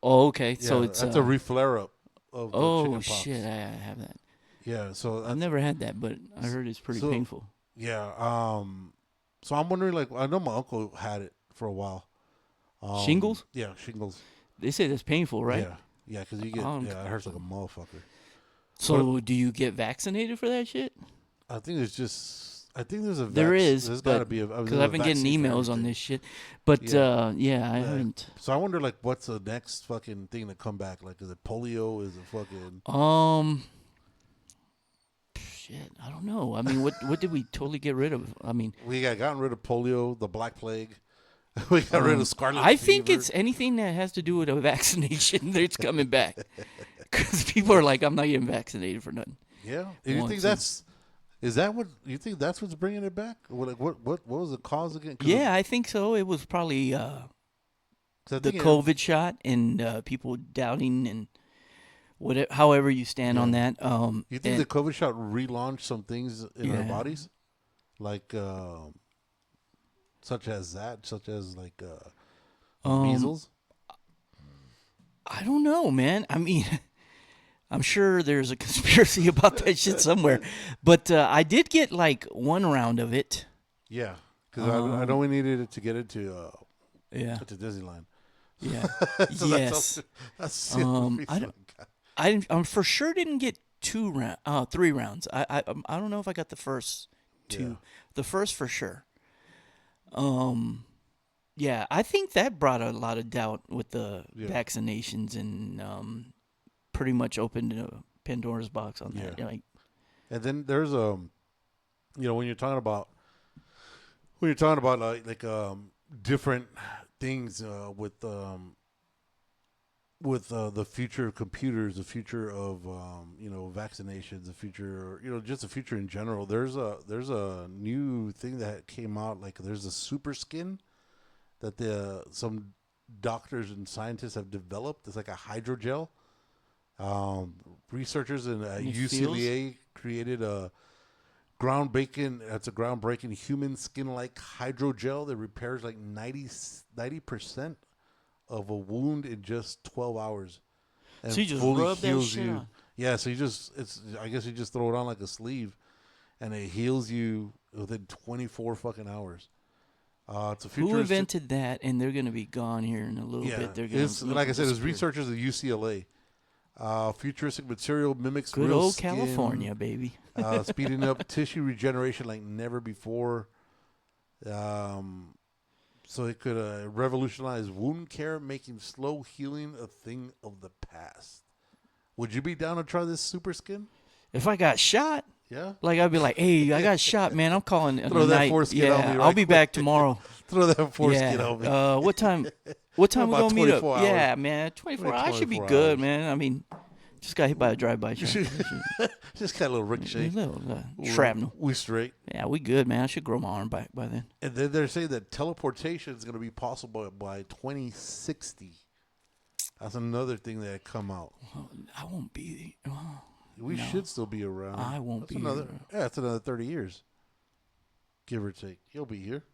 Oh, okay. Yeah, So it's that's a reflare up of the oh chicken pox. shit, I have that. Yeah, so I've never had that, but I heard it's pretty painful. Yeah. So I'm wondering, like, I know my uncle had it for a while. Shingles? Yeah, shingles. They say that's painful, right? Yeah, because you get it hurts like a motherfucker. So do you get vaccinated for that shit? I think there's a There is. There's got to be because I've been getting emails on this shit. But I haven't. So I wonder, like, what's the next fucking thing to come back? Like, is it polio? Is it fucking? Shit, I don't know. I mean, what did we totally get rid of? I mean, we gotten rid of polio, the Black Plague. We got rid of scarlet I fever. think it's anything that has to do with a vaccination that's coming back. Because people are like, I'm not getting vaccinated for nothing. Yeah. And you think you think that's what's bringing it back? What was the cause again? Yeah, I think so. It was probably the COVID shot and people doubting and whatever, however you stand on that. You think the COVID shot relaunched some things in our bodies? Like, such as like measles? I don't know, man. I mean, I'm sure there's a conspiracy about that shit somewhere. But I did get like one round of it. Yeah, because I know we needed it to get into to Disneyland. Yeah. So yes. That's I for sure didn't get 3 rounds. I don't know if I got the first 2. Yeah. The first for sure. Yeah, I think that brought a lot of doubt with the vaccinations and pretty much opened a Pandora's box on that. Like, and then there's when you're talking about like different things with the future of computers, the future of vaccinations, the future, just the future in general. There's a new thing that came out. Like, there's a super skin that some doctors and scientists have developed. It's like a hydrogel. Researchers in UCLA created a groundbreaking human skin-like hydrogel that repairs like 90% of a wound in just 12 hours. And so you just fully rub that shit on? Yeah, so I guess you just throw it on like a sleeve, and it heals you within 24 fucking hours. It's a futuristic. Who invented that? And they're going to be gone here in a little bit. They're going to, like I said, it's researchers at UCLA. Futuristic material mimics good real old skin, California, baby. speeding up tissue regeneration like never before. So it could revolutionize wound care, making slow healing a thing of the past. Would you be down to try this super skin? If I got shot, yeah, like I'd be like, "Hey, I got shot, man. I'm calling Throw that foreskin on me right I'll be quick. back tomorrow. Throw that foreskin on me. What time? What time we About gonna meet up? 24 hours. Yeah, man. 24 hours. I should be good, hours. man. I mean, just got hit by a drive-by shot. Just got a little ricochet. A little shrapnel. We straight. Yeah, we good, man. I should grow my arm back by then. And then they're saying that teleportation is going to be possible by 2060. That's another thing that come out. Well, I won't be. We should still be around. I won't be. That's another 30 years, give or take. You'll be here.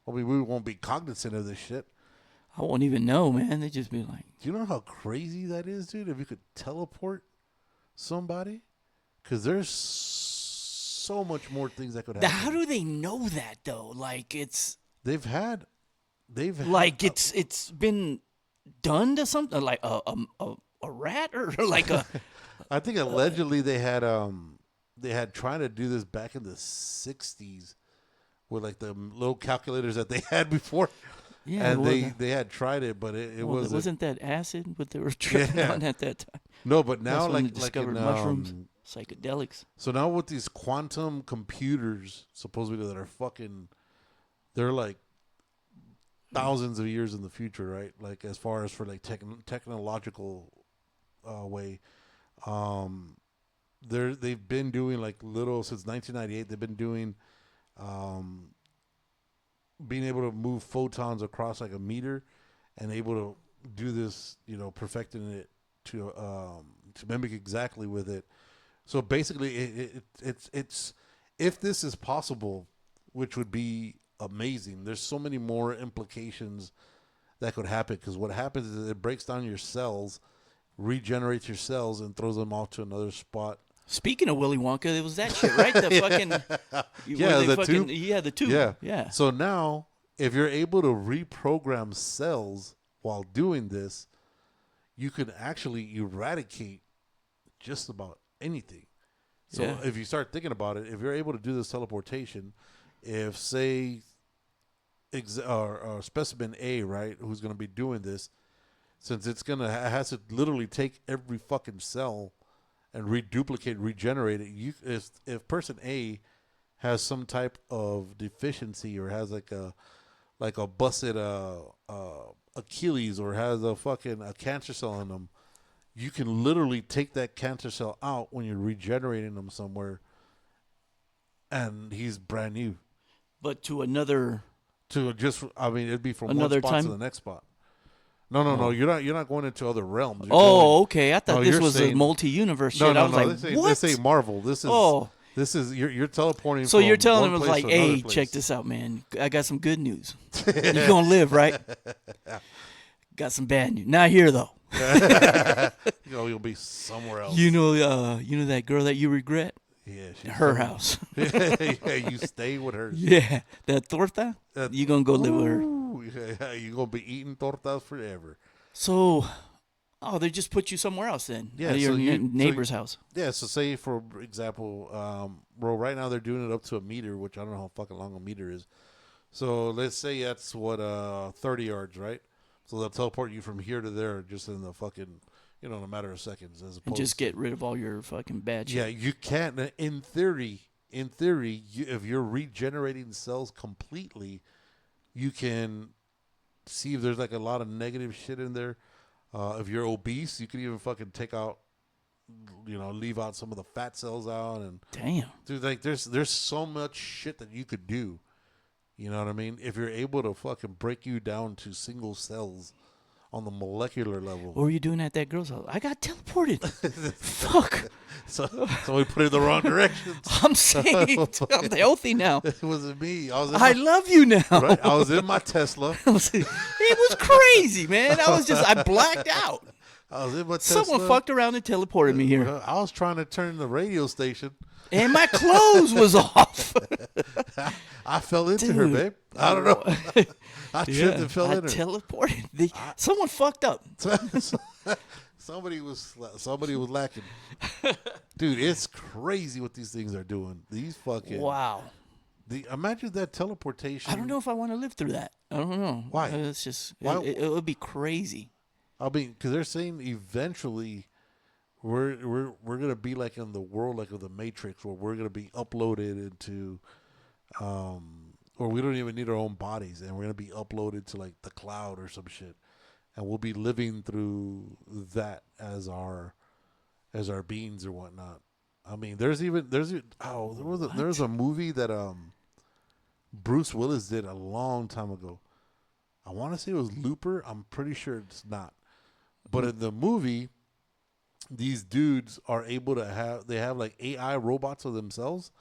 We won't be cognizant of this shit. I won't even know, man. They just be like. Do you know how crazy that is, dude? If you could teleport somebody, because there's so much more things that could happen. How do they know that though? Like they've had like it's been done to something like a rat or like a. I think allegedly they had tried to do this back in the 60s with like the little calculators that they had before. Yeah, and they had tried it, but it wasn't that acid what they were tripping on at that time. No, but now they discovered mushrooms, psychedelics. So now with these quantum computers, supposedly that are they're like thousands of years in the future, right? Like as far as for like technological way, they've been doing like little since 1998. They've been doing. Being able to move photons across like a meter and able to do this, perfecting it to mimic exactly with it So basically, it's if this is possible, which would be amazing. There's so many more implications that could happen because what happens is it breaks down your cells, regenerates your cells, and throws them off to another spot. Speaking of Willy Wonka, it was that shit, right? The fucking The tube. Yeah, the tube. Yeah. So now, if you're able to reprogram cells while doing this, you can actually eradicate just about anything. So if you start thinking about it, if you're able to do this teleportation, if say or specimen A, right, who's going to be doing this, since it's going to has to literally take every fucking cell and reduplicate, regenerate it. If person A has some type of deficiency or has like a busted Achilles or has a cancer cell in them, you can literally take that cancer cell out when you're regenerating them somewhere, and he's brand new. But to another. It'd be from Another one spot time? to the next spot. No. You're not going into other realms. You're Oh, okay. I thought No, this you're was a saying- multi-universe shit. No, I was like, what? This ain't Marvel. This is this is you're teleporting. So from you're telling one him, place like, to another hey, place. check this out, man. I got some good news. You're going to live, right? Got some bad news. Not here, though. You'll be somewhere else. You know that girl that you regret? Yeah, she's Her somewhere- house. Yeah, you stay with her. Yeah. That torta? You going to go live with her. Ooh, yeah, you're gonna be eating tortas forever. So, they just put you somewhere else then. Yeah, At your so you- neighbor's house. Yeah, so say for example, right now they're doing it up to a meter, which I don't know how fucking long a meter is. So let's say that's what 30 yards, right? So they'll teleport you from here to there just in the fucking in a matter of seconds, as And opposed just get rid of all your fucking bad shit. Yeah, you can't. In theory, if you're regenerating cells completely, you can see if there's like a lot of negative shit in there. If you're obese, you can even fucking take out, leave out some of the fat cells out, and Damn. dude, like there's so much shit that you could do. You know what I mean? If you're able to fucking break you down to single cells on the molecular level. What were you doing at that girl's house? I got teleported. Fuck. So we put it in the wrong direction. I'm saved. I'm healthy now. It wasn't me. I love you now. Right? I was in my Tesla. It was crazy, man. I blacked out. I was in my Tesla. Someone fucked around and teleported me here. I was trying to turn the radio station. And my clothes was off. I fell into her, babe. I don't know. I tripped and fell I in her. teleported. Someone fucked up. Somebody was lacking. Dude, it's crazy what these things are doing. These fucking Wow. imagine that teleportation. I don't know if I want to live through that. I don't know. Why? It's just, Why? it would be crazy. I mean, because they're saying eventually we're gonna be like in the world like of the Matrix, where we're gonna be uploaded into, or we don't even need our own bodies, and we're gonna be uploaded to like the cloud or some shit, and we'll be living through that as our beings or whatnot. I mean, there was a movie that Bruce Willis did a long time ago. I want to say it was Looper. I'm pretty sure it's not. But in the movie, these dudes are able to have like AI robots of themselves.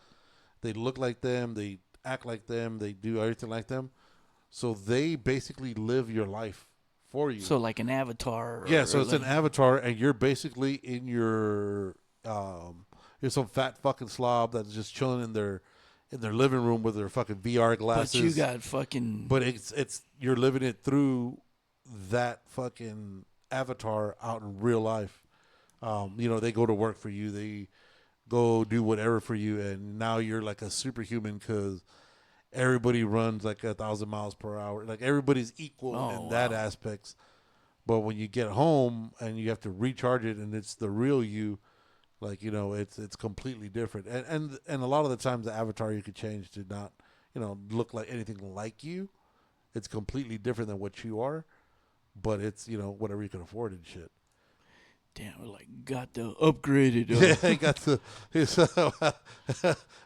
They look like them. They act like them. They do everything like them. So they basically live your life for you. So like an avatar. Yeah, so it's an avatar, and you're basically in you're some fat fucking slob that's just chilling in their living room with their fucking VR glasses. But you got fucking. But it's you're living it through that fucking avatar out in real life. They go to work for you. They go do whatever for you, and now you're like a superhuman because everybody runs like 1,000 miles per hour. Like everybody's equal in that aspects. But when you get home and you have to recharge it, and it's the real you, like it's completely different. And a lot of the times the avatar you could change to not look like anything like you. It's completely different than what you are, but it's whatever you can afford and shit. Damn, we're like got the upgraded. Yeah, he got the.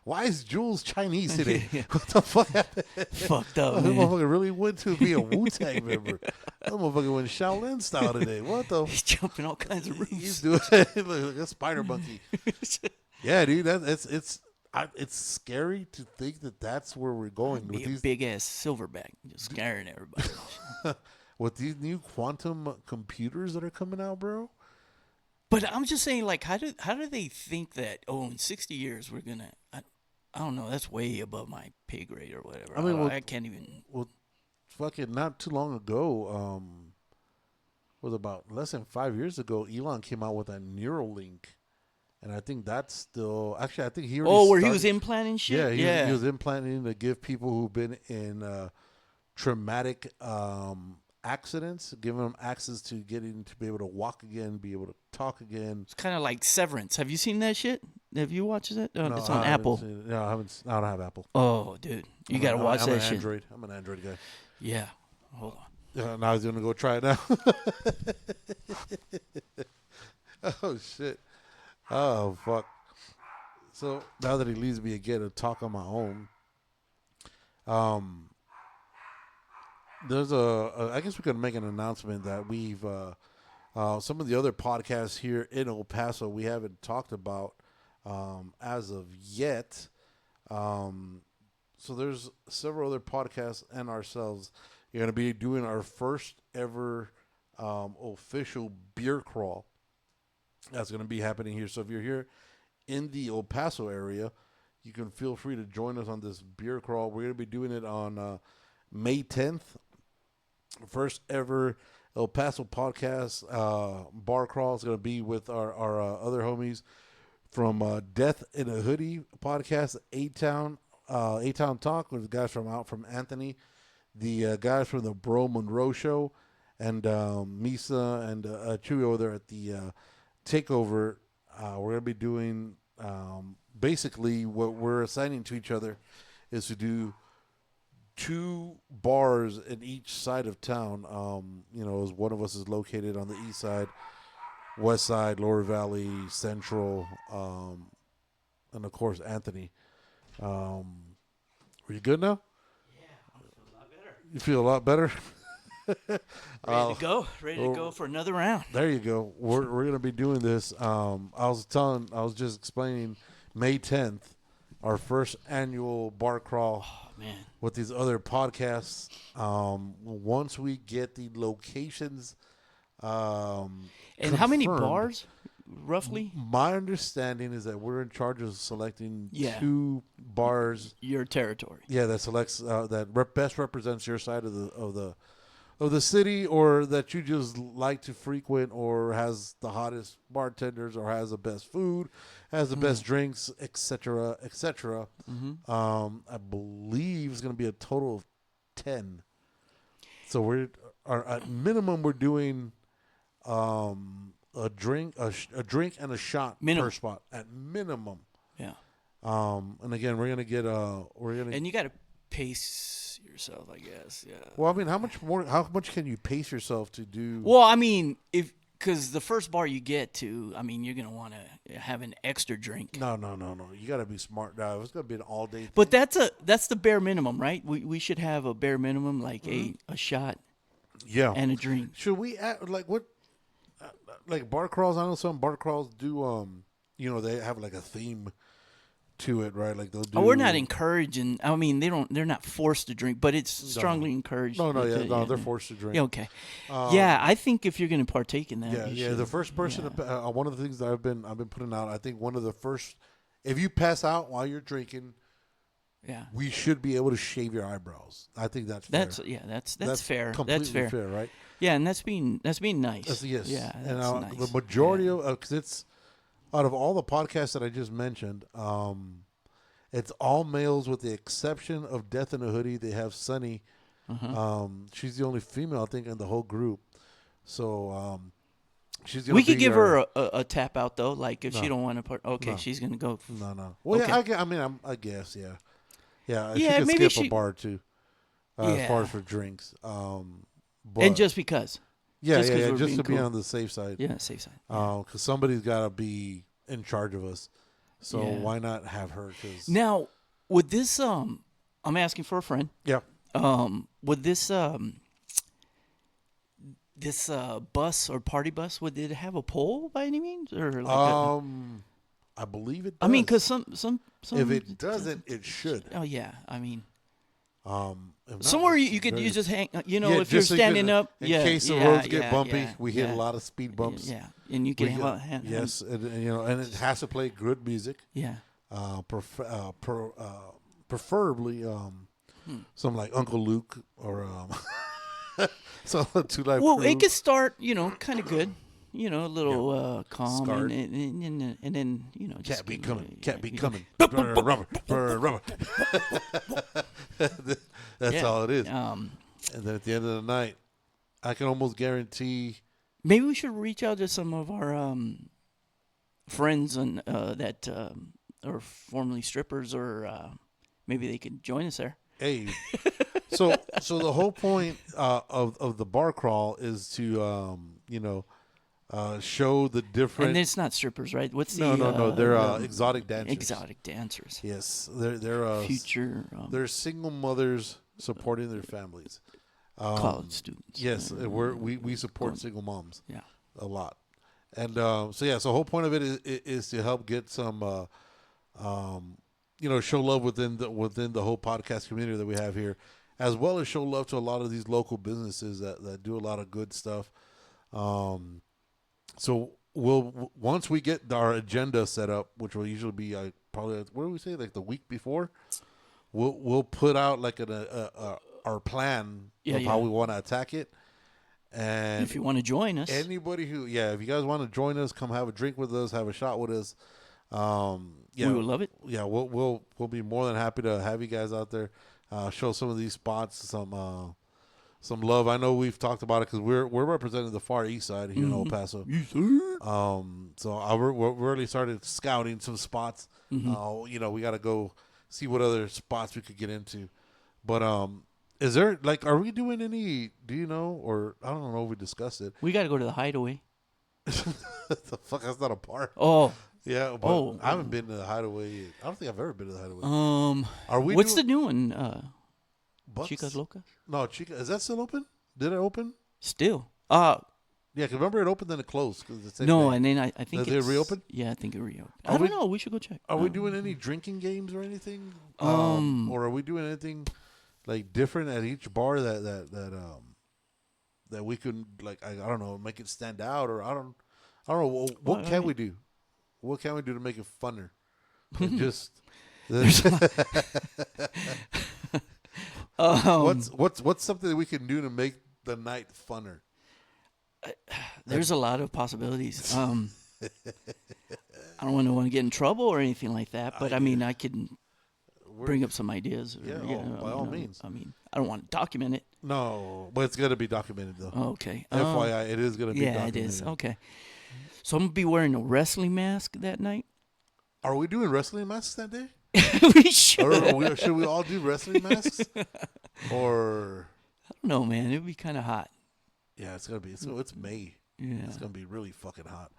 Why is Jules Chinese today? What the fuck happened? Fucked up, That man. motherfucker really went to be a Wu-Tang member. That motherfucker went Shaolin style today. What the? He's jumping all kinds of He's roofs. doing like a spider monkey. Yeah, dude, it's scary to think that that's where we're going Be with a these big ass silverback just scaring everybody. with these new quantum computers that are coming out, bro. But I'm just saying, like, how do they think that? Oh, in 60 years we're gonna. I don't know. That's way above my pay grade or whatever. I mean, well, I can't even. well, fucking not too long ago, was about less than 5 years ago, Elon came out with that Neuralink, and I think that's still actually. I think he already. Oh, where he was started- implanting Yeah, shit. he was implanting to give people who've been in traumatic accidents, giving them access to getting to be able to walk again, be able to talk again. It's kind of like Severance. Have you seen that shit? Have you watched it? No, It's I on haven't Apple. seen it. No, I haven't. I don't have Apple. Oh, dude, you gotta watch I'm that an shit. Android. I'm an Android guy. Yeah. Hold on. Now I was gonna go try it now. Oh shit. Oh fuck. So now that he leaves me again to talk on my own, there's I guess we could make an announcement that we've some of the other podcasts here in El Paso we haven't talked about as of yet. So there's several other podcasts and ourselves. You're going to be doing our first ever official beer crawl. That's going to be happening here. So if you're here in the El Paso area, you can feel free to join us on this beer crawl. We're going to be doing it on May 10th. First ever El Paso podcast bar crawl is going to be with our other homies from Death in a Hoodie podcast, A-Town Talk, with the guys from Anthony, the guys from the Bro Monroe Show, and Misa and Chewy over there at the Takeover. We're going to be doing basically what we're assigning to each other is to do 2 bars in each side of town. As one of us is located on the east side, west side, Lower Valley, Central, and of course Anthony. Are you good now? You feel a lot better? Ready to go. Ready to go for another round. There you go. We're going to be doing this. I was just explaining May 10th, our first annual bar crawl Man. with these other podcasts. Once we get the locations, And how many confirmed, bars, roughly? My understanding is that we're in charge of selecting Yeah. 2 bars. Your territory. Yeah, that selects best represents your side of the city, or that you just like to frequent, or has the hottest bartenders, or has the best food, has the best drinks, etc., etc. I believe it's going to be a total of 10. So at minimum we're doing a drink and a shot per spot at minimum. Yeah. And again, we're gonna get And you got to pace yourself, I guess. Yeah. Well, I mean, how much can you pace yourself to do? Well, I mean, because the first bar you get to, I mean, you're gonna want to have an extra drink. No. You got to be smart. No, it's gonna be an all day. But that's the bare minimum, right? We should have a bare minimum, like a shot Yeah. and a drink. Should we add, like what? Like bar crawls? I know some bar crawls do. They have like a theme to it, right? Like they'll do. Oh, we're not encouraging. I mean, they're not forced to drink, but it's strongly encouraged. They're forced to drink. Yeah, okay. I think if you're going to partake in that, Yeah, you yeah. should. The first person, one of the things that I've been putting out. I think one of the first, if you pass out while you're drinking, Yeah. we should be able to shave your eyebrows. I think that's fair. That's fair. Completely That's fair. right? Yeah, and that's being nice. Yes. Yeah, And that's nice. the majority of, because it's out of all the podcasts that I just mentioned, it's all males with the exception of Death in a Hoodie. They have Sunny. She's the only female, I think, in the whole group. So she's gonna. We could be give her a tap out though, like if No. she don't want to part. Okay, No. she's gonna go. No. Well, Okay. yeah, I guess, yeah. Yeah, Yeah, she could maybe skip a she- bar too, as Yeah. far as for drinks. But And just because. just just 'cause we're just being to be cool. on the safe side. Yeah, safe side. Because somebody's got to be in charge of us. So Yeah. why not have her? Cause, Now, would this I'm asking for a friend. yeah. Would this bus or party bus, would it have a pole by any means, or like I believe it does. I mean, because some if it doesn't, it should. Oh yeah, I mean, If not, somewhere it's you could very- you just hang. You know, Yeah, if you're just so you can- standing up, in yeah, case the yeah, roads get yeah, bumpy, yeah, we hit yeah. a lot of speed bumps. Yeah, and you can We have, get- yes, and it has to play good music. yeah. Preferably some like Uncle Luke or some 2 Live Well, Crew. it could start, kind of good. A little calm, Scarred. and then Cat just be you know, coming, cat be you- coming. Rubber. That's Yeah. all it is. And then at the end of the night, I can almost guarantee. Maybe we should reach out to some of our friends and that are formerly strippers, or maybe they could join us there. Hey, so the whole point of the bar crawl is to show the different. And it's not strippers, right? What's no, the they're exotic dancers. exotic dancers. Yes, they're Future they're single mothers supporting their families. college students. Yes, we support single moms. Yeah. A lot, and so the whole point of it is to help get some show love within the whole podcast community that we have here, as well as show love to a lot of these local businesses that do a lot of good stuff. So once we get our agenda set up, which will usually be probably, what do we say, like the week before, we'll put out like our plan of how we want to attack it. And if you want to join us, anybody if you guys want to join us, come have a drink with us, have a shot with us. we would love it. Yeah, we'll be more than happy to have you guys out there. Show some of these spots some love. I know we've talked about it because we're representing the far east side here in El Paso. So we're really started scouting some spots. We got to go see what other spots we could get into. But is there are we doing any? Do you know, or I don't know if we discussed it. We got to go to the Hideaway. The fuck, that's not a park. Oh, Yeah, but Oh. I haven't been to the Hideaway. I don't think I've ever been to the Hideaway. Are we? what's the new one? Bucks? Chicas Locas? No, Chica. Is that still open? Did it open? Still. Yeah, 'cause remember it opened then it closed. Cause the same No, day. and then I think Did it it's reopen? Yeah, I think it reopened. Are I don't we- know. We should go check. Are we doing any drinking games or anything? Or are we doing anything like different at each bar that we can I don't know, make it stand out, or I don't know what can we do? What can we do to make it funner? Just what's something that we can do to make the night funner? There's a lot of possibilities. I don't want to get in trouble or anything like that, but I mean, I can bring up some ideas. Yeah, by all means. I mean, I don't want to document it. No, but it's gonna be documented though. Okay. FYI, it is gonna be Yeah, documented. it is. Okay. So I'm gonna be wearing a wrestling mask that night. Are we doing wrestling masks that day? We should. Or should we all do wrestling masks? Or I don't know, man. It'd be kind of hot. yeah, it's gonna be. It's May. Yeah. It's gonna be really fucking hot.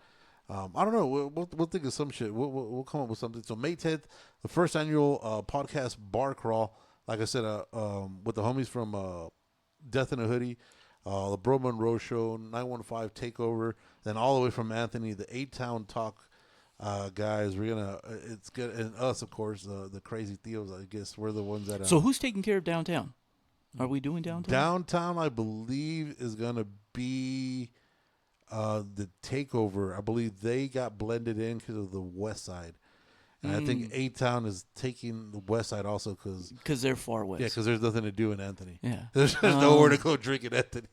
I don't know. We'll think of some shit. We'll come up with something. So May 10th, the first annual podcast bar crawl. Like I said, with the homies from Death in a Hoodie, the Bro Monroe Show, 915 Takeover, then all the way from Anthony, the 8-Town Talk guys. We're gonna. It's good, and us, of course, the Crazy Theos. I guess we're the ones that. So who's taking care of downtown? Are we doing downtown? Downtown, I believe, is gonna be the Takeover. I believe they got blended in because of the West Side, and I think A-Town is taking the West Side also Because they're far west. yeah, because there's nothing to do in Anthony. Yeah. There's nowhere to go drink in Anthony.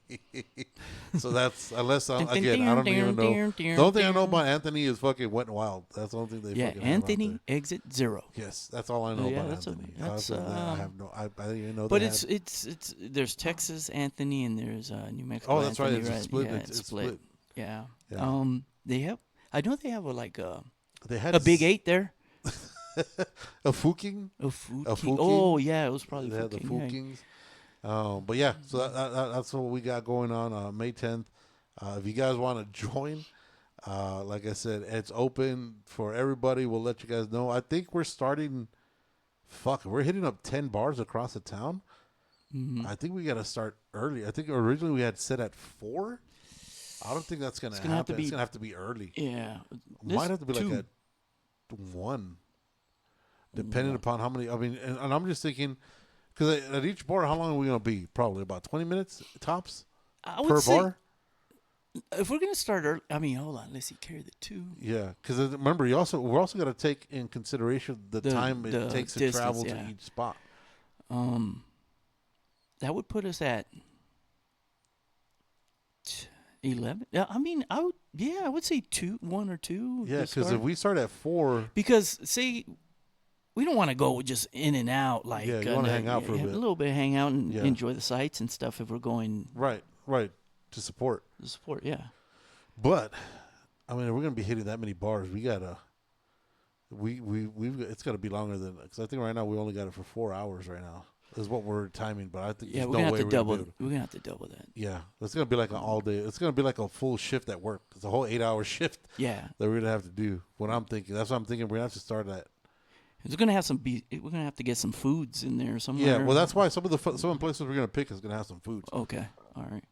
So that's unless again, I don't even know. The only thing I know about Anthony is fucking Wet and Wild. That's the only thing they Yeah, fucking have out Anthony there. exit 0. Yes, that's all I know Yeah, about that's Anthony. that's, Other than that, I have no. I didn't even know. But they it's had- there's Texas Anthony and there's New Mexico. Oh, that's right. Anthony, It's a split. Yeah, It's split. Yeah. Yeah. They have. I know they have They had a big 8 there. a Fuking. A Fuking. Fuking? Oh yeah, it was probably They had the Fuking. Yeah. Fukings. But yeah, so that's what we got going on May 10th. If you guys want to join, like I said, it's open for everybody. We'll let you guys know. I think we're starting. We're hitting up 10 bars across the town. Mm-hmm. I think we got to start early. I think originally we had set at 4. I don't think that's gonna happen. have to be- It's gonna have to be early. Yeah. Might have to be two. like one, depending upon how many. I mean, and I'm just thinking, because at each bar, how long are we gonna be? Probably about 20 minutes tops I would per say bar. if we're gonna start early, I mean, hold on, let's see, carry the 2. Yeah, because remember, we're also got to take in consideration the time it the takes to distance, travel yeah. to each spot. That would put us at 11. Yeah, I mean, I would say 1 or 2. Yeah, to because start. if we start at 4, Because say we don't want to go just in and out like Yeah, you wanna hang out for a bit. a little bit, hang out and Yeah. enjoy the sights and stuff. If we're going right, to support. to support, yeah. But I mean, if we're gonna be hitting that many bars, we gotta. It's got to be longer than, because I think right now we only got it for 4 hours right now. Is what we're timing, but I think Yeah, there's we're no gonna way have to double. be able to. We're gonna have to double that. Yeah, it's gonna be like an all day. It's gonna be like a full shift at work. It's a whole 8-hour shift Yeah, that we're gonna have to do. What I'm thinking, that's what I'm thinking. We're gonna have to start at. we're gonna have We're gonna have to get some foods in there somewhere. Yeah, well, that's why some of the places we're gonna pick is gonna have some foods. Okay, all right.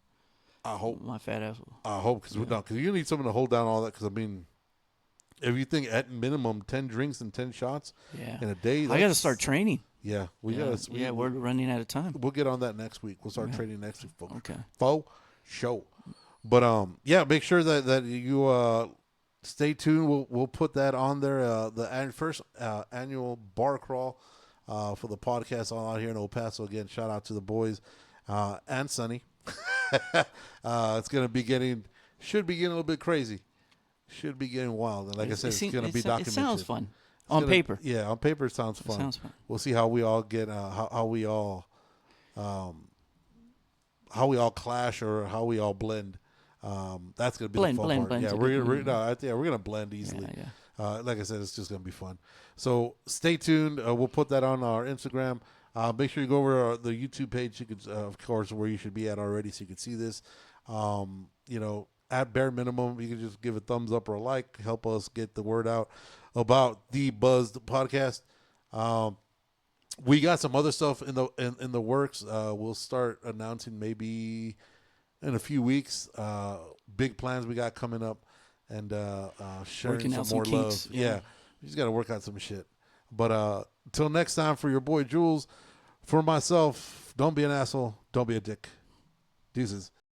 I hope. My fat ass. I hope, because you need someone to hold down all that. Because I mean, if you think at minimum 10 drinks and 10 shots Yeah, in a day, I got to start training. Yeah, We're running out of time. We'll get on that next week. We'll start training next week, folks. Okay. Show. But make sure that you stay tuned. We'll put that on there. The first annual bar crawl for the podcast all out here in El Paso. Again, shout out to the boys and Sonny. It's gonna be should be getting a little bit crazy. Should be getting wild. And like I said, it's gonna be documented. It sounds fun. On paper. Yeah, on paper it sounds fun. Sounds fun. We'll see how we all get how we all clash or how we all blend. That's gonna be the fun part. Yeah, we're gonna blend easily. Yeah. Like I said, it's just gonna be fun. So stay tuned. We'll put that on our Instagram. Make sure you go over the YouTube page. You could, of course, where you should be at already, so you can see this. At bare minimum, you can just give a thumbs up or a like. Help us get the word out about the Buzzed podcast. We got some other stuff in the works. We'll start announcing maybe in a few weeks. Big plans we got coming up, and sharing Working some out some more love. kinks, Yeah, we just got to work out some shit. But until next time, for your boy Jules, for myself, don't be an asshole, don't be a dick. Deuces.